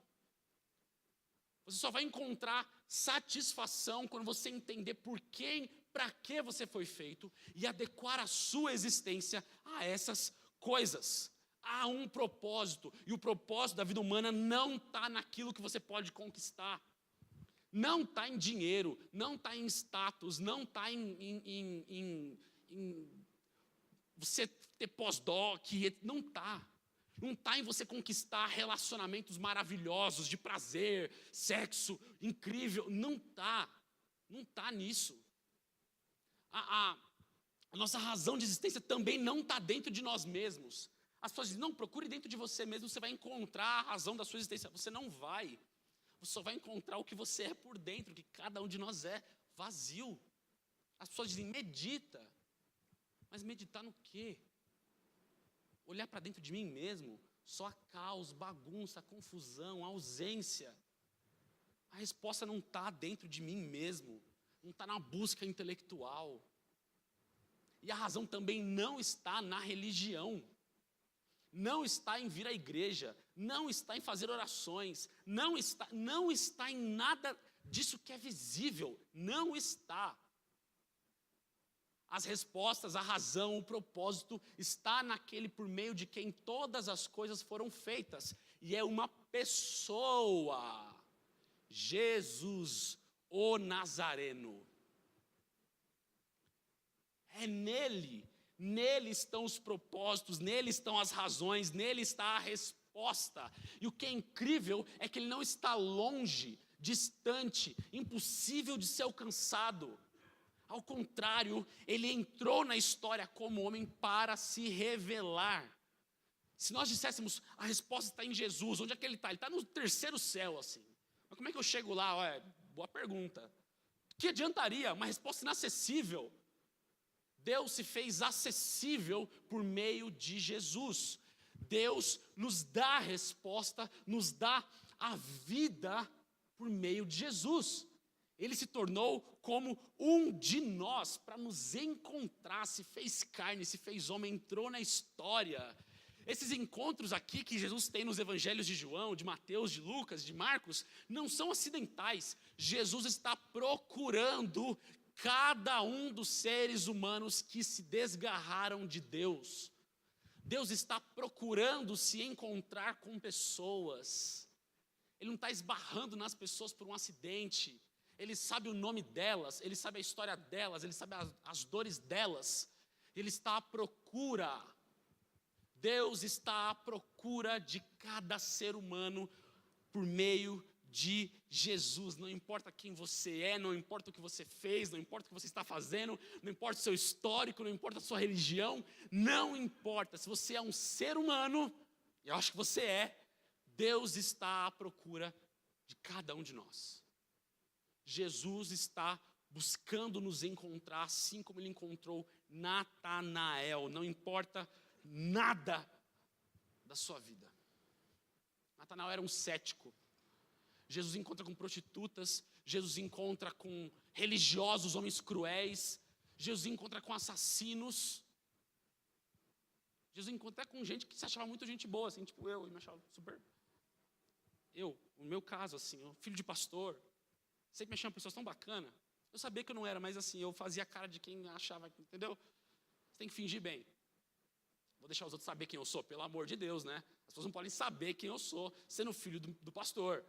Você só vai encontrar satisfação quando você entender por quem, para que você foi feito e adequar a sua existência a essas coisas. Há um propósito, e o propósito da vida humana não está naquilo que você pode conquistar. Não está em dinheiro, não está em status, não está em você ter pós-doc, não está. Não está em você conquistar relacionamentos maravilhosos, de prazer, sexo incrível. Não está. Não está nisso. A nossa razão de existência também não está dentro de nós mesmos. As pessoas dizem: não, procure dentro de você mesmo, você vai encontrar a razão da sua existência. Você não vai. Você só vai encontrar o que você é por dentro, que cada um de nós é, vazio. As pessoas dizem: medita. Mas meditar no quê? olhar para dentro de mim mesmo, só há caos, bagunça, confusão, ausência. A resposta não está dentro de mim mesmo, não está na busca intelectual. E a razão também não está na religião, não está em vir à igreja, não está em fazer orações, não está em nada disso que é visível, não está. As respostas, a razão, o propósito está naquele por meio de quem todas as coisas foram feitas. E é uma pessoa, Jesus, o Nazareno. É nele estão os propósitos, nele estão as razões, nele está a resposta. E o que é incrível é que ele não está longe, distante, impossível de ser alcançado. Ao contrário, ele entrou na história como homem para se revelar. Se nós disséssemos, a resposta está em Jesus, onde é que ele está? Ele está no terceiro céu, assim. Mas como é que eu chego lá? Olha, boa pergunta. O que adiantaria? Uma resposta inacessível. Deus se fez acessível por meio de Jesus. Deus nos dá a resposta, nos dá a vida por meio de Jesus. Ele se tornou como um de nós para nos encontrar, se fez carne, se fez homem, entrou na história. Esses encontros aqui que Jesus tem nos evangelhos de João, de Mateus, de Lucas, de Marcos, não são acidentais. Jesus está procurando cada um dos seres humanos que se desgarraram de Deus. Deus está procurando se encontrar com pessoas. Ele não está esbarrando nas pessoas por um acidente. Ele sabe o nome delas, ele sabe a história delas, ele sabe as dores delas. Ele está à procura. Deus está à procura de cada ser humano por meio de Jesus. Não importa quem você é, não importa o que você fez, não importa o que você está fazendo, não importa o seu histórico, não importa a sua religião, não importa. Se você é um ser humano, eu acho que você é, Deus está à procura de cada um de nós. Jesus está buscando nos encontrar, assim como ele encontrou Natanael. Não importa nada da sua vida. Natanael era um cético. Jesus encontra com prostitutas, Jesus encontra com religiosos, homens cruéis, Jesus encontra com assassinos, Jesus encontra com gente que se achava muito gente boa, assim, tipo eu me achava super... no meu caso, assim, filho de pastor, sempre me achava pessoas tão bacana. Eu sabia que eu não era, mas assim, eu fazia a cara de quem achava, entendeu? Você tem que fingir bem. Vou deixar os outros saber quem eu sou, pelo amor de Deus, né? As pessoas não podem saber quem eu sou, sendo filho do pastor.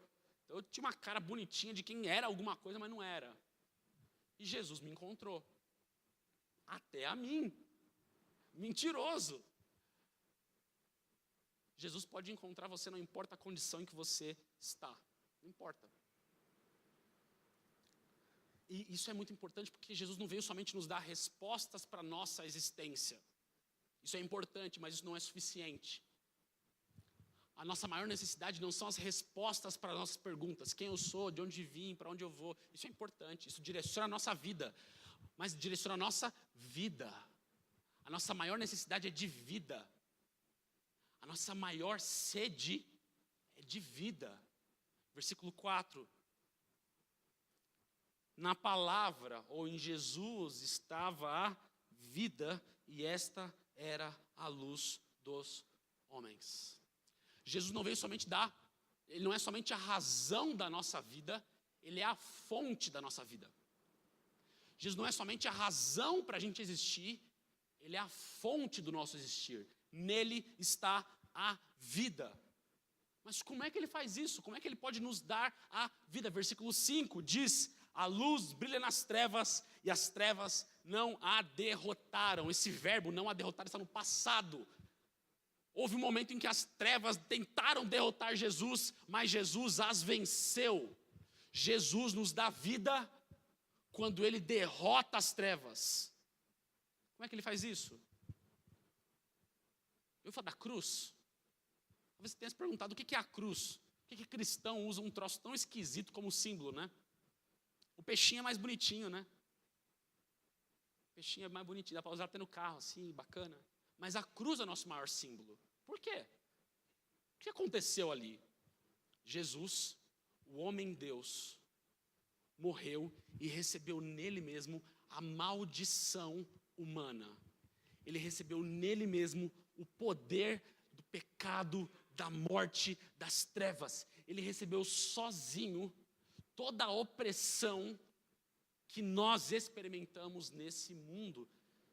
Então, eu tinha uma cara bonitinha de quem era alguma coisa, mas não era. E Jesus me encontrou. Até a mim. Mentiroso. Jesus pode encontrar você, não importa a condição em que você está. Não importa. E isso é muito importante porque Jesus não veio somente nos dar respostas para a nossa existência. Isso é importante, mas isso não é suficiente. A nossa maior necessidade não são as respostas para as nossas perguntas. Quem eu sou, de onde vim, para onde eu vou. Isso é importante, isso direciona a nossa vida. Mas direciona a nossa vida. A nossa maior necessidade é de vida. A nossa maior sede é de vida. Versículo 4. Na palavra, ou em Jesus, estava a vida, e esta era a luz dos homens. Jesus não veio somente ele não é somente a razão da nossa vida, ele é a fonte da nossa vida. Jesus não é somente a razão para a gente existir, ele é a fonte do nosso existir. Nele está a vida. Mas como é que ele faz isso? Como é que ele pode nos dar a vida? Versículo 5 diz: a luz brilha nas trevas e as trevas não a derrotaram. Esse verbo não a derrotar está no passado. Houve um momento em que as trevas tentaram derrotar Jesus, mas Jesus as venceu. Jesus nos dá vida quando ele derrota as trevas. Como é que ele faz isso? Eu vou falar da cruz. Talvez você tenha se perguntado o que é a cruz. Por que cristão usa um troço tão esquisito como símbolo, né? O peixinho é mais bonitinho, né? O peixinho é mais bonitinho, dá para usar até no carro, assim, bacana. Mas a cruz é nosso maior símbolo. Por quê? O que aconteceu ali? Jesus, o homem Deus, morreu e recebeu nele mesmo a maldição humana. Ele recebeu nele mesmo o poder do pecado, da morte, das trevas. Ele recebeu sozinho toda a opressão que nós experimentamos nesse mundo.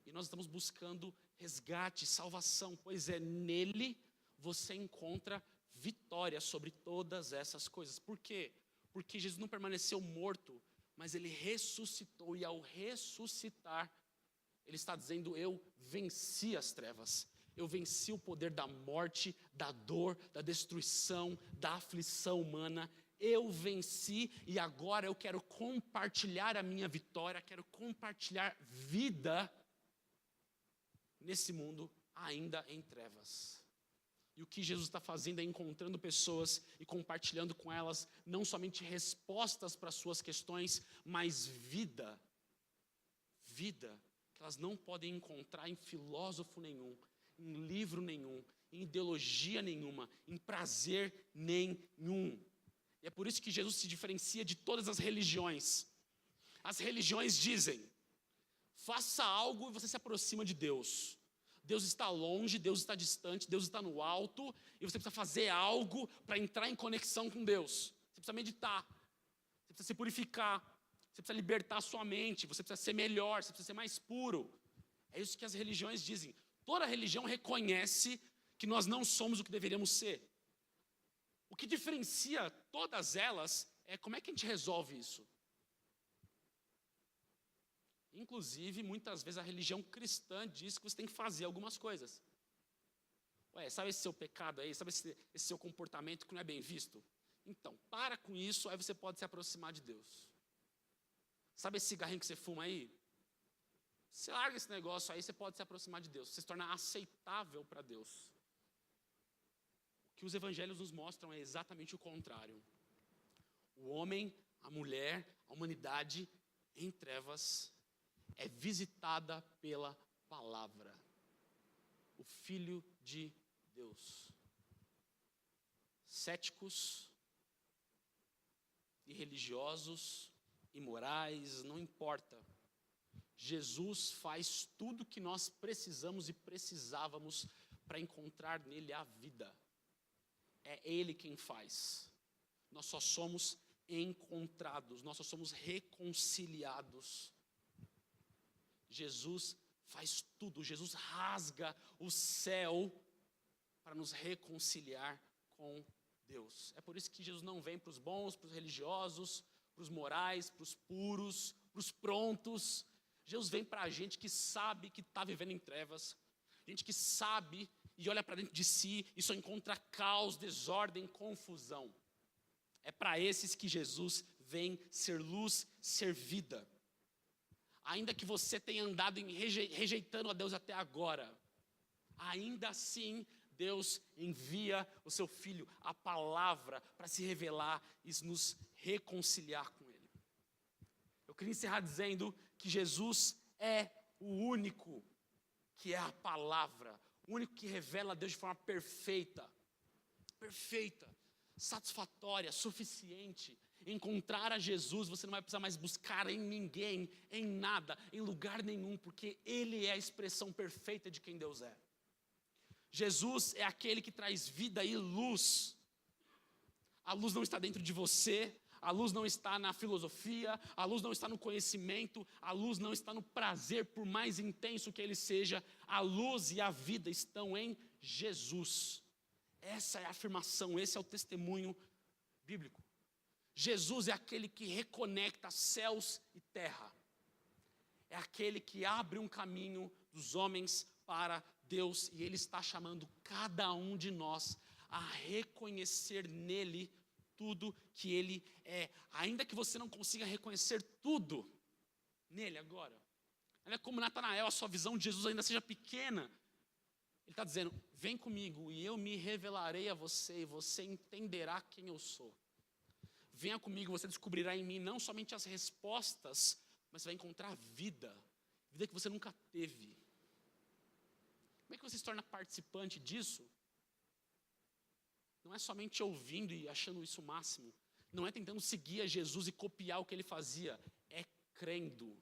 E nós estamos buscando resgate, salvação, pois é nele você encontra vitória sobre todas essas coisas. Por quê? Porque Jesus não permaneceu morto, mas ele ressuscitou, e ao ressuscitar, ele está dizendo: eu venci as trevas, eu venci o poder da morte, da dor, da destruição, da aflição humana. Eu venci e agora eu quero compartilhar a minha vitória, quero compartilhar vida nesse mundo ainda em trevas. E o que Jesus está fazendo é encontrando pessoas e compartilhando com elas não somente respostas para as suas questões, mas vida. Vida que elas não podem encontrar em filósofo nenhum, em livro nenhum, em ideologia nenhuma, em prazer nenhum. E é por isso que Jesus se diferencia de todas as religiões. As religiões dizem: faça algo e você se aproxima de Deus. Deus está longe, Deus está distante, Deus está no alto, e você precisa fazer algo para entrar em conexão com Deus. Você precisa meditar, você precisa se purificar, você precisa libertar a sua mente, você precisa ser melhor, você precisa ser mais puro. É isso que as religiões dizem. Toda religião reconhece que nós não somos o que deveríamos ser. O que diferencia todas elas é como é que a gente resolve isso. Inclusive, muitas vezes a religião cristã diz que você tem que fazer algumas coisas. Ué, sabe esse seu pecado aí? Sabe esse seu comportamento que não é bem visto? Então, para com isso, aí você pode se aproximar de Deus. Sabe esse cigarrinho que você fuma aí? Você larga esse negócio aí, você pode se aproximar de Deus. Você se torna aceitável para Deus. O que os evangelhos nos mostram é exatamente o contrário. O homem, a mulher, a humanidade em trevas é visitada pela palavra, o Filho de Deus. Céticos, irreligiosos, imorais, não importa. Jesus faz tudo o que nós precisamos e precisávamos para encontrar nele a vida. É ele quem faz. Nós só somos encontrados, nós só somos reconciliados. Jesus faz tudo, Jesus rasga o céu para nos reconciliar com Deus. É por isso que Jesus não vem para os bons, para os religiosos, para os morais, para os puros, para os prontos. Jesus vem para a gente que sabe que está vivendo em trevas, gente que sabe e olha para dentro de si e só encontra caos, desordem, confusão. É para esses que Jesus vem ser luz, ser vida. Ainda que você tenha andado rejeitando a Deus até agora, ainda assim Deus envia o seu Filho, a palavra, para se revelar e nos reconciliar com Ele. Eu queria encerrar dizendo que Jesus é o único que é a palavra, o único que revela a Deus de forma perfeita, satisfatória, suficiente. Encontrar a Jesus, você não vai precisar mais buscar em ninguém, em nada, em lugar nenhum, porque Ele é a expressão perfeita de quem Deus é. Jesus é aquele que traz vida e luz. A luz não está dentro de você, a luz não está na filosofia, a luz não está no conhecimento, a luz não está no prazer, por mais intenso que ele seja. A luz e a vida estão em Jesus. Essa é a afirmação, esse é o testemunho bíblico. Jesus é aquele que reconecta céus e terra. É aquele que abre um caminho dos homens para Deus. E Ele está chamando cada um de nós a reconhecer nele tudo que Ele é. Ainda que você não consiga reconhecer tudo nele agora. Olha como Natanael, a sua visão de Jesus ainda seja pequena. Ele está dizendo: vem comigo e eu me revelarei a você e você entenderá quem eu sou. Venha comigo, você descobrirá em mim não somente as respostas, mas vai encontrar vida que você nunca teve. Como é que você se torna participante disso? Não é somente ouvindo e achando isso o máximo. Não é tentando seguir a Jesus e copiar o que ele fazia. É crendo.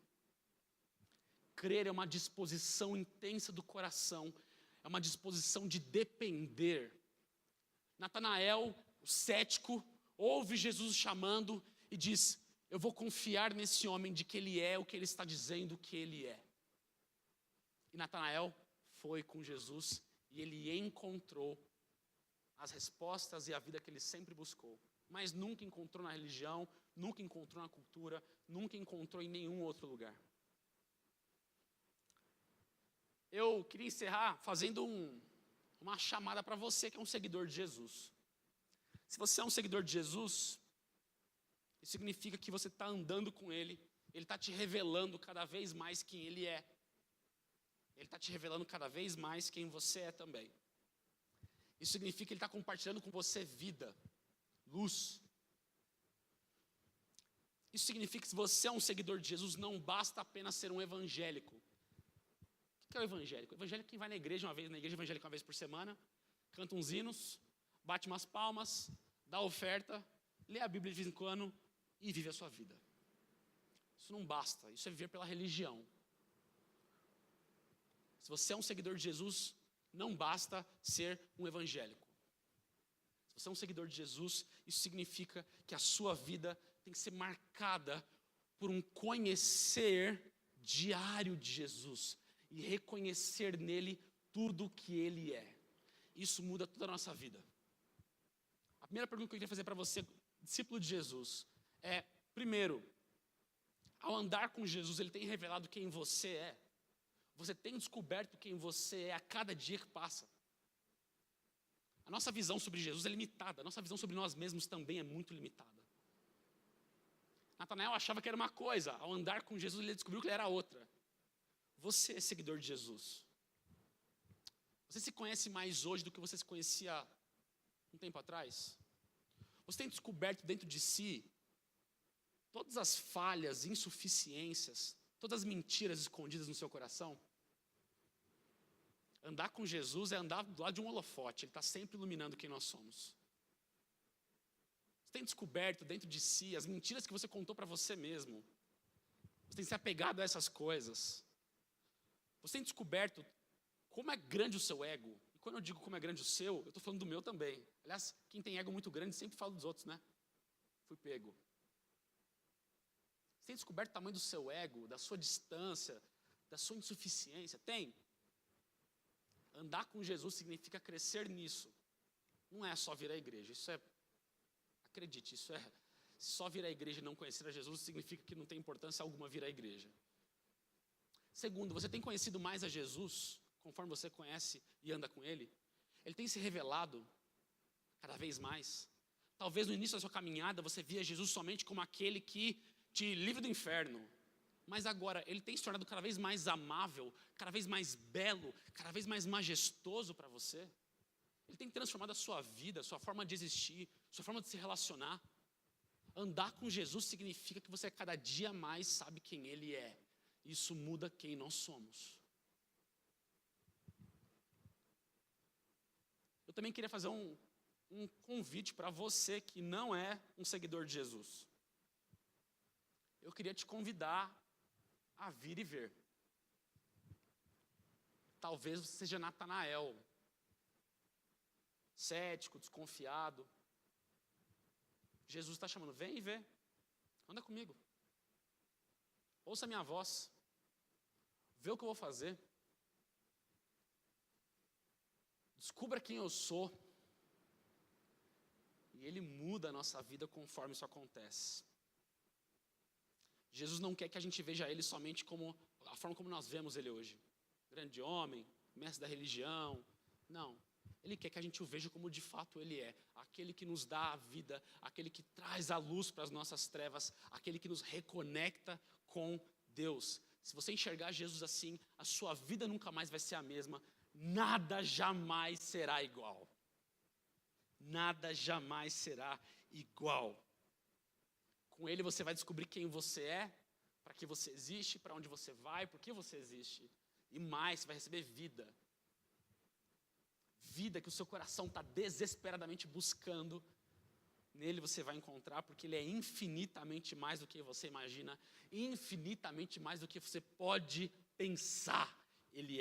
Crer é uma disposição intensa do coração. É uma disposição de depender. Natanael, o cético, ouve Jesus chamando e diz: eu vou confiar nesse homem de que ele é o que ele está dizendo que ele é. E Natanael foi com Jesus e ele encontrou as respostas e a vida que ele sempre buscou. Mas nunca encontrou na religião, nunca encontrou na cultura, nunca encontrou em nenhum outro lugar. Eu queria encerrar fazendo uma chamada para você que é um seguidor de Jesus. Se você é um seguidor de Jesus, isso significa que você está andando com Ele, Ele está te revelando cada vez mais quem Ele é. Ele está te revelando cada vez mais quem você é também. Isso significa que Ele está compartilhando com você vida, luz. Isso significa que se você é um seguidor de Jesus, não basta apenas ser um evangélico. O que é o evangélico? O evangélico é quem vai na igreja evangélica uma vez por semana, canta uns hinos, bate umas palmas, dá oferta, lê a Bíblia de vez em quando e vive a sua vida. Isso não basta, isso é viver pela religião. Se você é um seguidor de Jesus, não basta ser um evangélico. Se você é um seguidor de Jesus, isso significa que a sua vida tem que ser marcada por um conhecer diário de Jesus e reconhecer nele tudo o que ele é. Isso muda toda a nossa vida. A primeira pergunta que eu queria fazer para você, discípulo de Jesus, é, primeiro, ao andar com Jesus, ele tem revelado quem você é. Você tem descoberto quem você é a cada dia que passa. A nossa visão sobre Jesus é limitada, a nossa visão sobre nós mesmos também é muito limitada. Natanael achava que era uma coisa, ao andar com Jesus ele descobriu que ele era outra. Você é seguidor de Jesus. Você se conhece mais hoje do que você se conhecia um tempo atrás? Você tem descoberto dentro de si todas as falhas, insuficiências, todas as mentiras escondidas no seu coração? Andar com Jesus é andar do lado de um holofote, ele está sempre iluminando quem nós somos. Você tem descoberto dentro de si as mentiras que você contou para você mesmo? Você tem se apegado a essas coisas? Você tem descoberto como é grande o seu ego? E quando eu digo como é grande o seu, eu estou falando do meu também. Aliás, quem tem ego muito grande sempre fala dos outros, né? Fui pego. Você tem descoberto o tamanho do seu ego, da sua distância, da sua insuficiência? Tem? Andar com Jesus significa crescer nisso. Não é só vir à igreja, isso é, acredite, isso é, só vir à igreja e não conhecer a Jesus significa que não tem importância alguma vir à igreja. Segundo, você tem conhecido mais a Jesus, conforme você conhece e anda com Ele? Ele tem se revelado cada vez mais. Talvez no início da sua caminhada você via Jesus somente como aquele que te livra do inferno. Mas agora Ele tem se tornado cada vez mais amável, cada vez mais belo, cada vez mais majestoso para você. Ele tem transformado a sua vida, a sua forma de existir, a sua forma de se relacionar. Andar com Jesus significa que você cada dia mais sabe quem Ele é. Isso muda quem nós somos. Eu também queria fazer um convite para você que não é um seguidor de Jesus. Eu queria te convidar a vir e ver. Talvez você seja Natanael, cético, desconfiado. Jesus está chamando, vem e vê, anda comigo. Ouça a minha voz, vê o que eu vou fazer. Descubra quem eu sou. E Ele muda a nossa vida conforme isso acontece. Jesus não quer que a gente veja Ele somente como a forma como nós vemos Ele hoje. Grande homem, mestre da religião. Não. Ele quer que a gente o veja como de fato Ele é. Aquele que nos dá a vida, aquele que traz a luz para as nossas trevas, aquele que nos reconecta com Deus. Se você enxergar Jesus assim, a sua vida nunca mais vai ser a mesma. Nada jamais será igual. Nada jamais será igual. Com Ele você vai descobrir quem você é, para que você existe, para onde você vai, por que você existe. E mais, você vai receber vida. vida que o seu coração está desesperadamente buscando, nele você vai encontrar, porque ele é infinitamente mais do que você imagina, infinitamente mais do que você pode pensar. Ele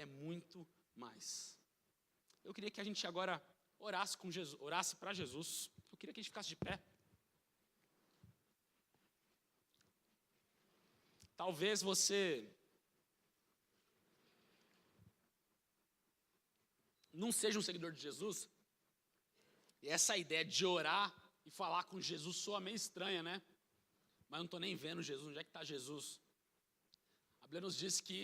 é muito mais. Eu queria que a gente agora orasse com Jesus, orasse para Jesus. Eu queria que a gente ficasse de pé. Talvez você não seja um seguidor de Jesus, e essa ideia de orar e falar com Jesus soa meio estranha, né? Mas eu não estou nem vendo Jesus, onde é que está Jesus? A Bíblia nos diz que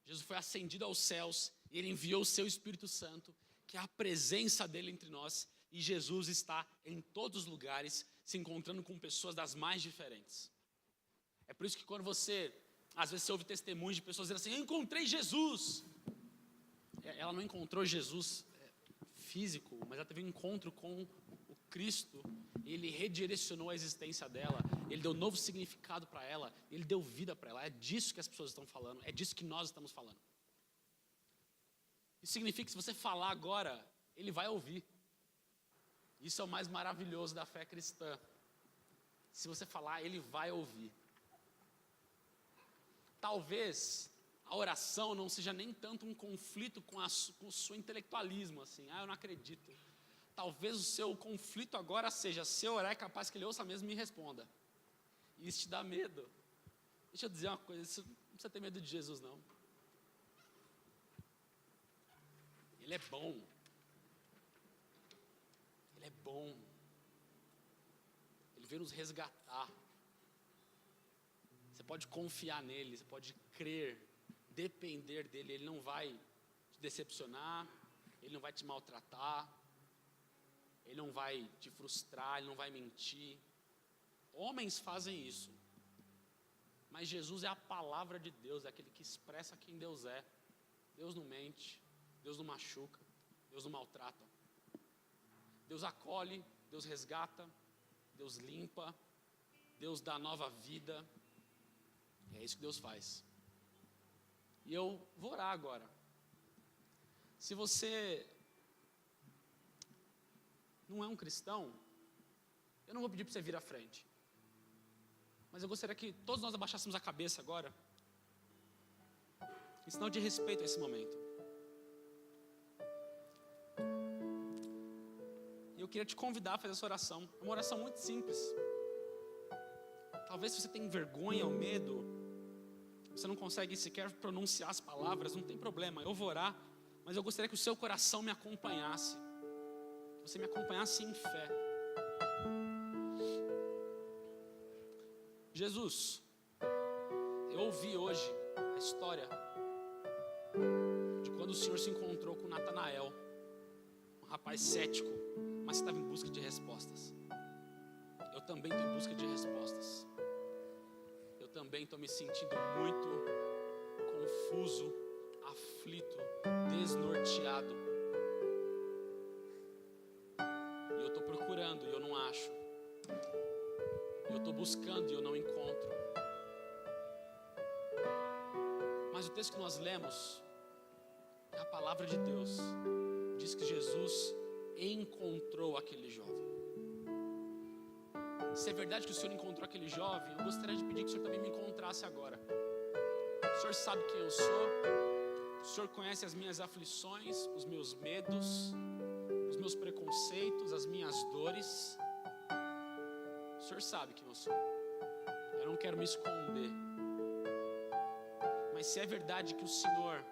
Jesus foi ascendido aos céus, e Ele enviou o seu Espírito Santo, que é a presença dEle entre nós, e Jesus está em todos os lugares, se encontrando com pessoas das mais diferentes. É por isso que quando às vezes você ouve testemunhos de pessoas dizendo assim, eu encontrei Jesus. Ela não encontrou Jesus físico, mas ela teve um encontro com o Cristo. Ele redirecionou a existência dela, ele deu novo significado para ela, ele deu vida para ela. É disso que as pessoas estão falando, é disso que nós estamos falando. Isso significa que se você falar agora, ele vai ouvir. Isso é o mais maravilhoso da fé cristã. Se você falar, ele vai ouvir. Talvez a oração não seja nem tanto um conflito com o seu intelectualismo, assim, eu não acredito. Talvez o seu conflito agora seja, se eu orar é capaz que ele ouça mesmo e me responda. E isso te dá medo. Deixa eu dizer uma coisa, você não precisa ter medo de Jesus, não. Ele é bom. Ele é bom. Ele veio nos resgatar. Você pode confiar nele, você pode crer, depender dele. Ele não vai te decepcionar, ele não vai te maltratar, ele não vai te frustrar, ele não vai mentir. Homens fazem isso, mas Jesus é a palavra de Deus, é aquele que expressa quem Deus é. Deus não mente, Deus não machuca, Deus não maltrata. Deus acolhe, Deus resgata, Deus limpa, Deus dá nova vida. É isso que Deus faz. E eu vou orar agora. Se você não é um cristão, eu não vou pedir para você vir à frente. Mas eu gostaria que todos nós abaixássemos a cabeça agora, em sinal de respeito a esse momento. E eu queria te convidar a fazer essa oração. É uma oração muito simples. Talvez se você tem vergonha ou medo, você não consegue sequer pronunciar as palavras, não tem problema, eu vou orar, mas eu gostaria que o seu coração me acompanhasse, que você me acompanhasse em fé. Jesus, eu ouvi hoje a história de quando o Senhor se encontrou com Natanael, um rapaz cético, mas estava em busca de respostas. Eu também estou em busca de respostas. Eu também estou me sentindo muito confuso, aflito, desnorteado. E eu estou procurando e eu não acho. Eu estou buscando e eu não encontro. Mas o texto que nós lemos é a palavra de Deus. Diz que Jesus encontrou aquele jovem. Se é verdade que o Senhor encontrou aquele jovem, eu gostaria de pedir que o Senhor também me encontrasse agora. O Senhor sabe quem eu sou. O Senhor conhece as minhas aflições, os meus medos, os meus preconceitos, as minhas dores. O Senhor sabe quem eu sou. Eu não quero me esconder. Mas se é verdade que o Senhor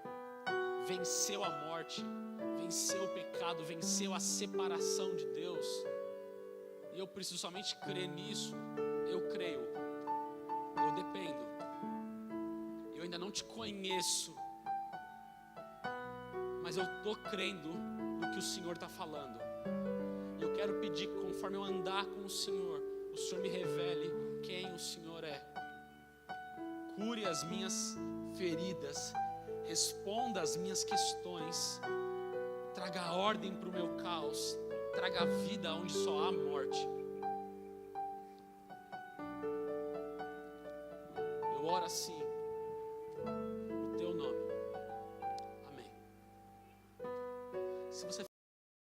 venceu a morte, venceu o pecado, venceu a separação de Deus, e eu preciso somente crer nisso, eu creio, eu dependo. Eu ainda não te conheço, mas eu estou crendo no que o Senhor está falando. E eu quero pedir que conforme eu andar com o Senhor me revele quem o Senhor é. Cure as minhas feridas, responda as minhas questões, traga ordem para o meu caos, traga vida onde só há morte. Eu oro assim,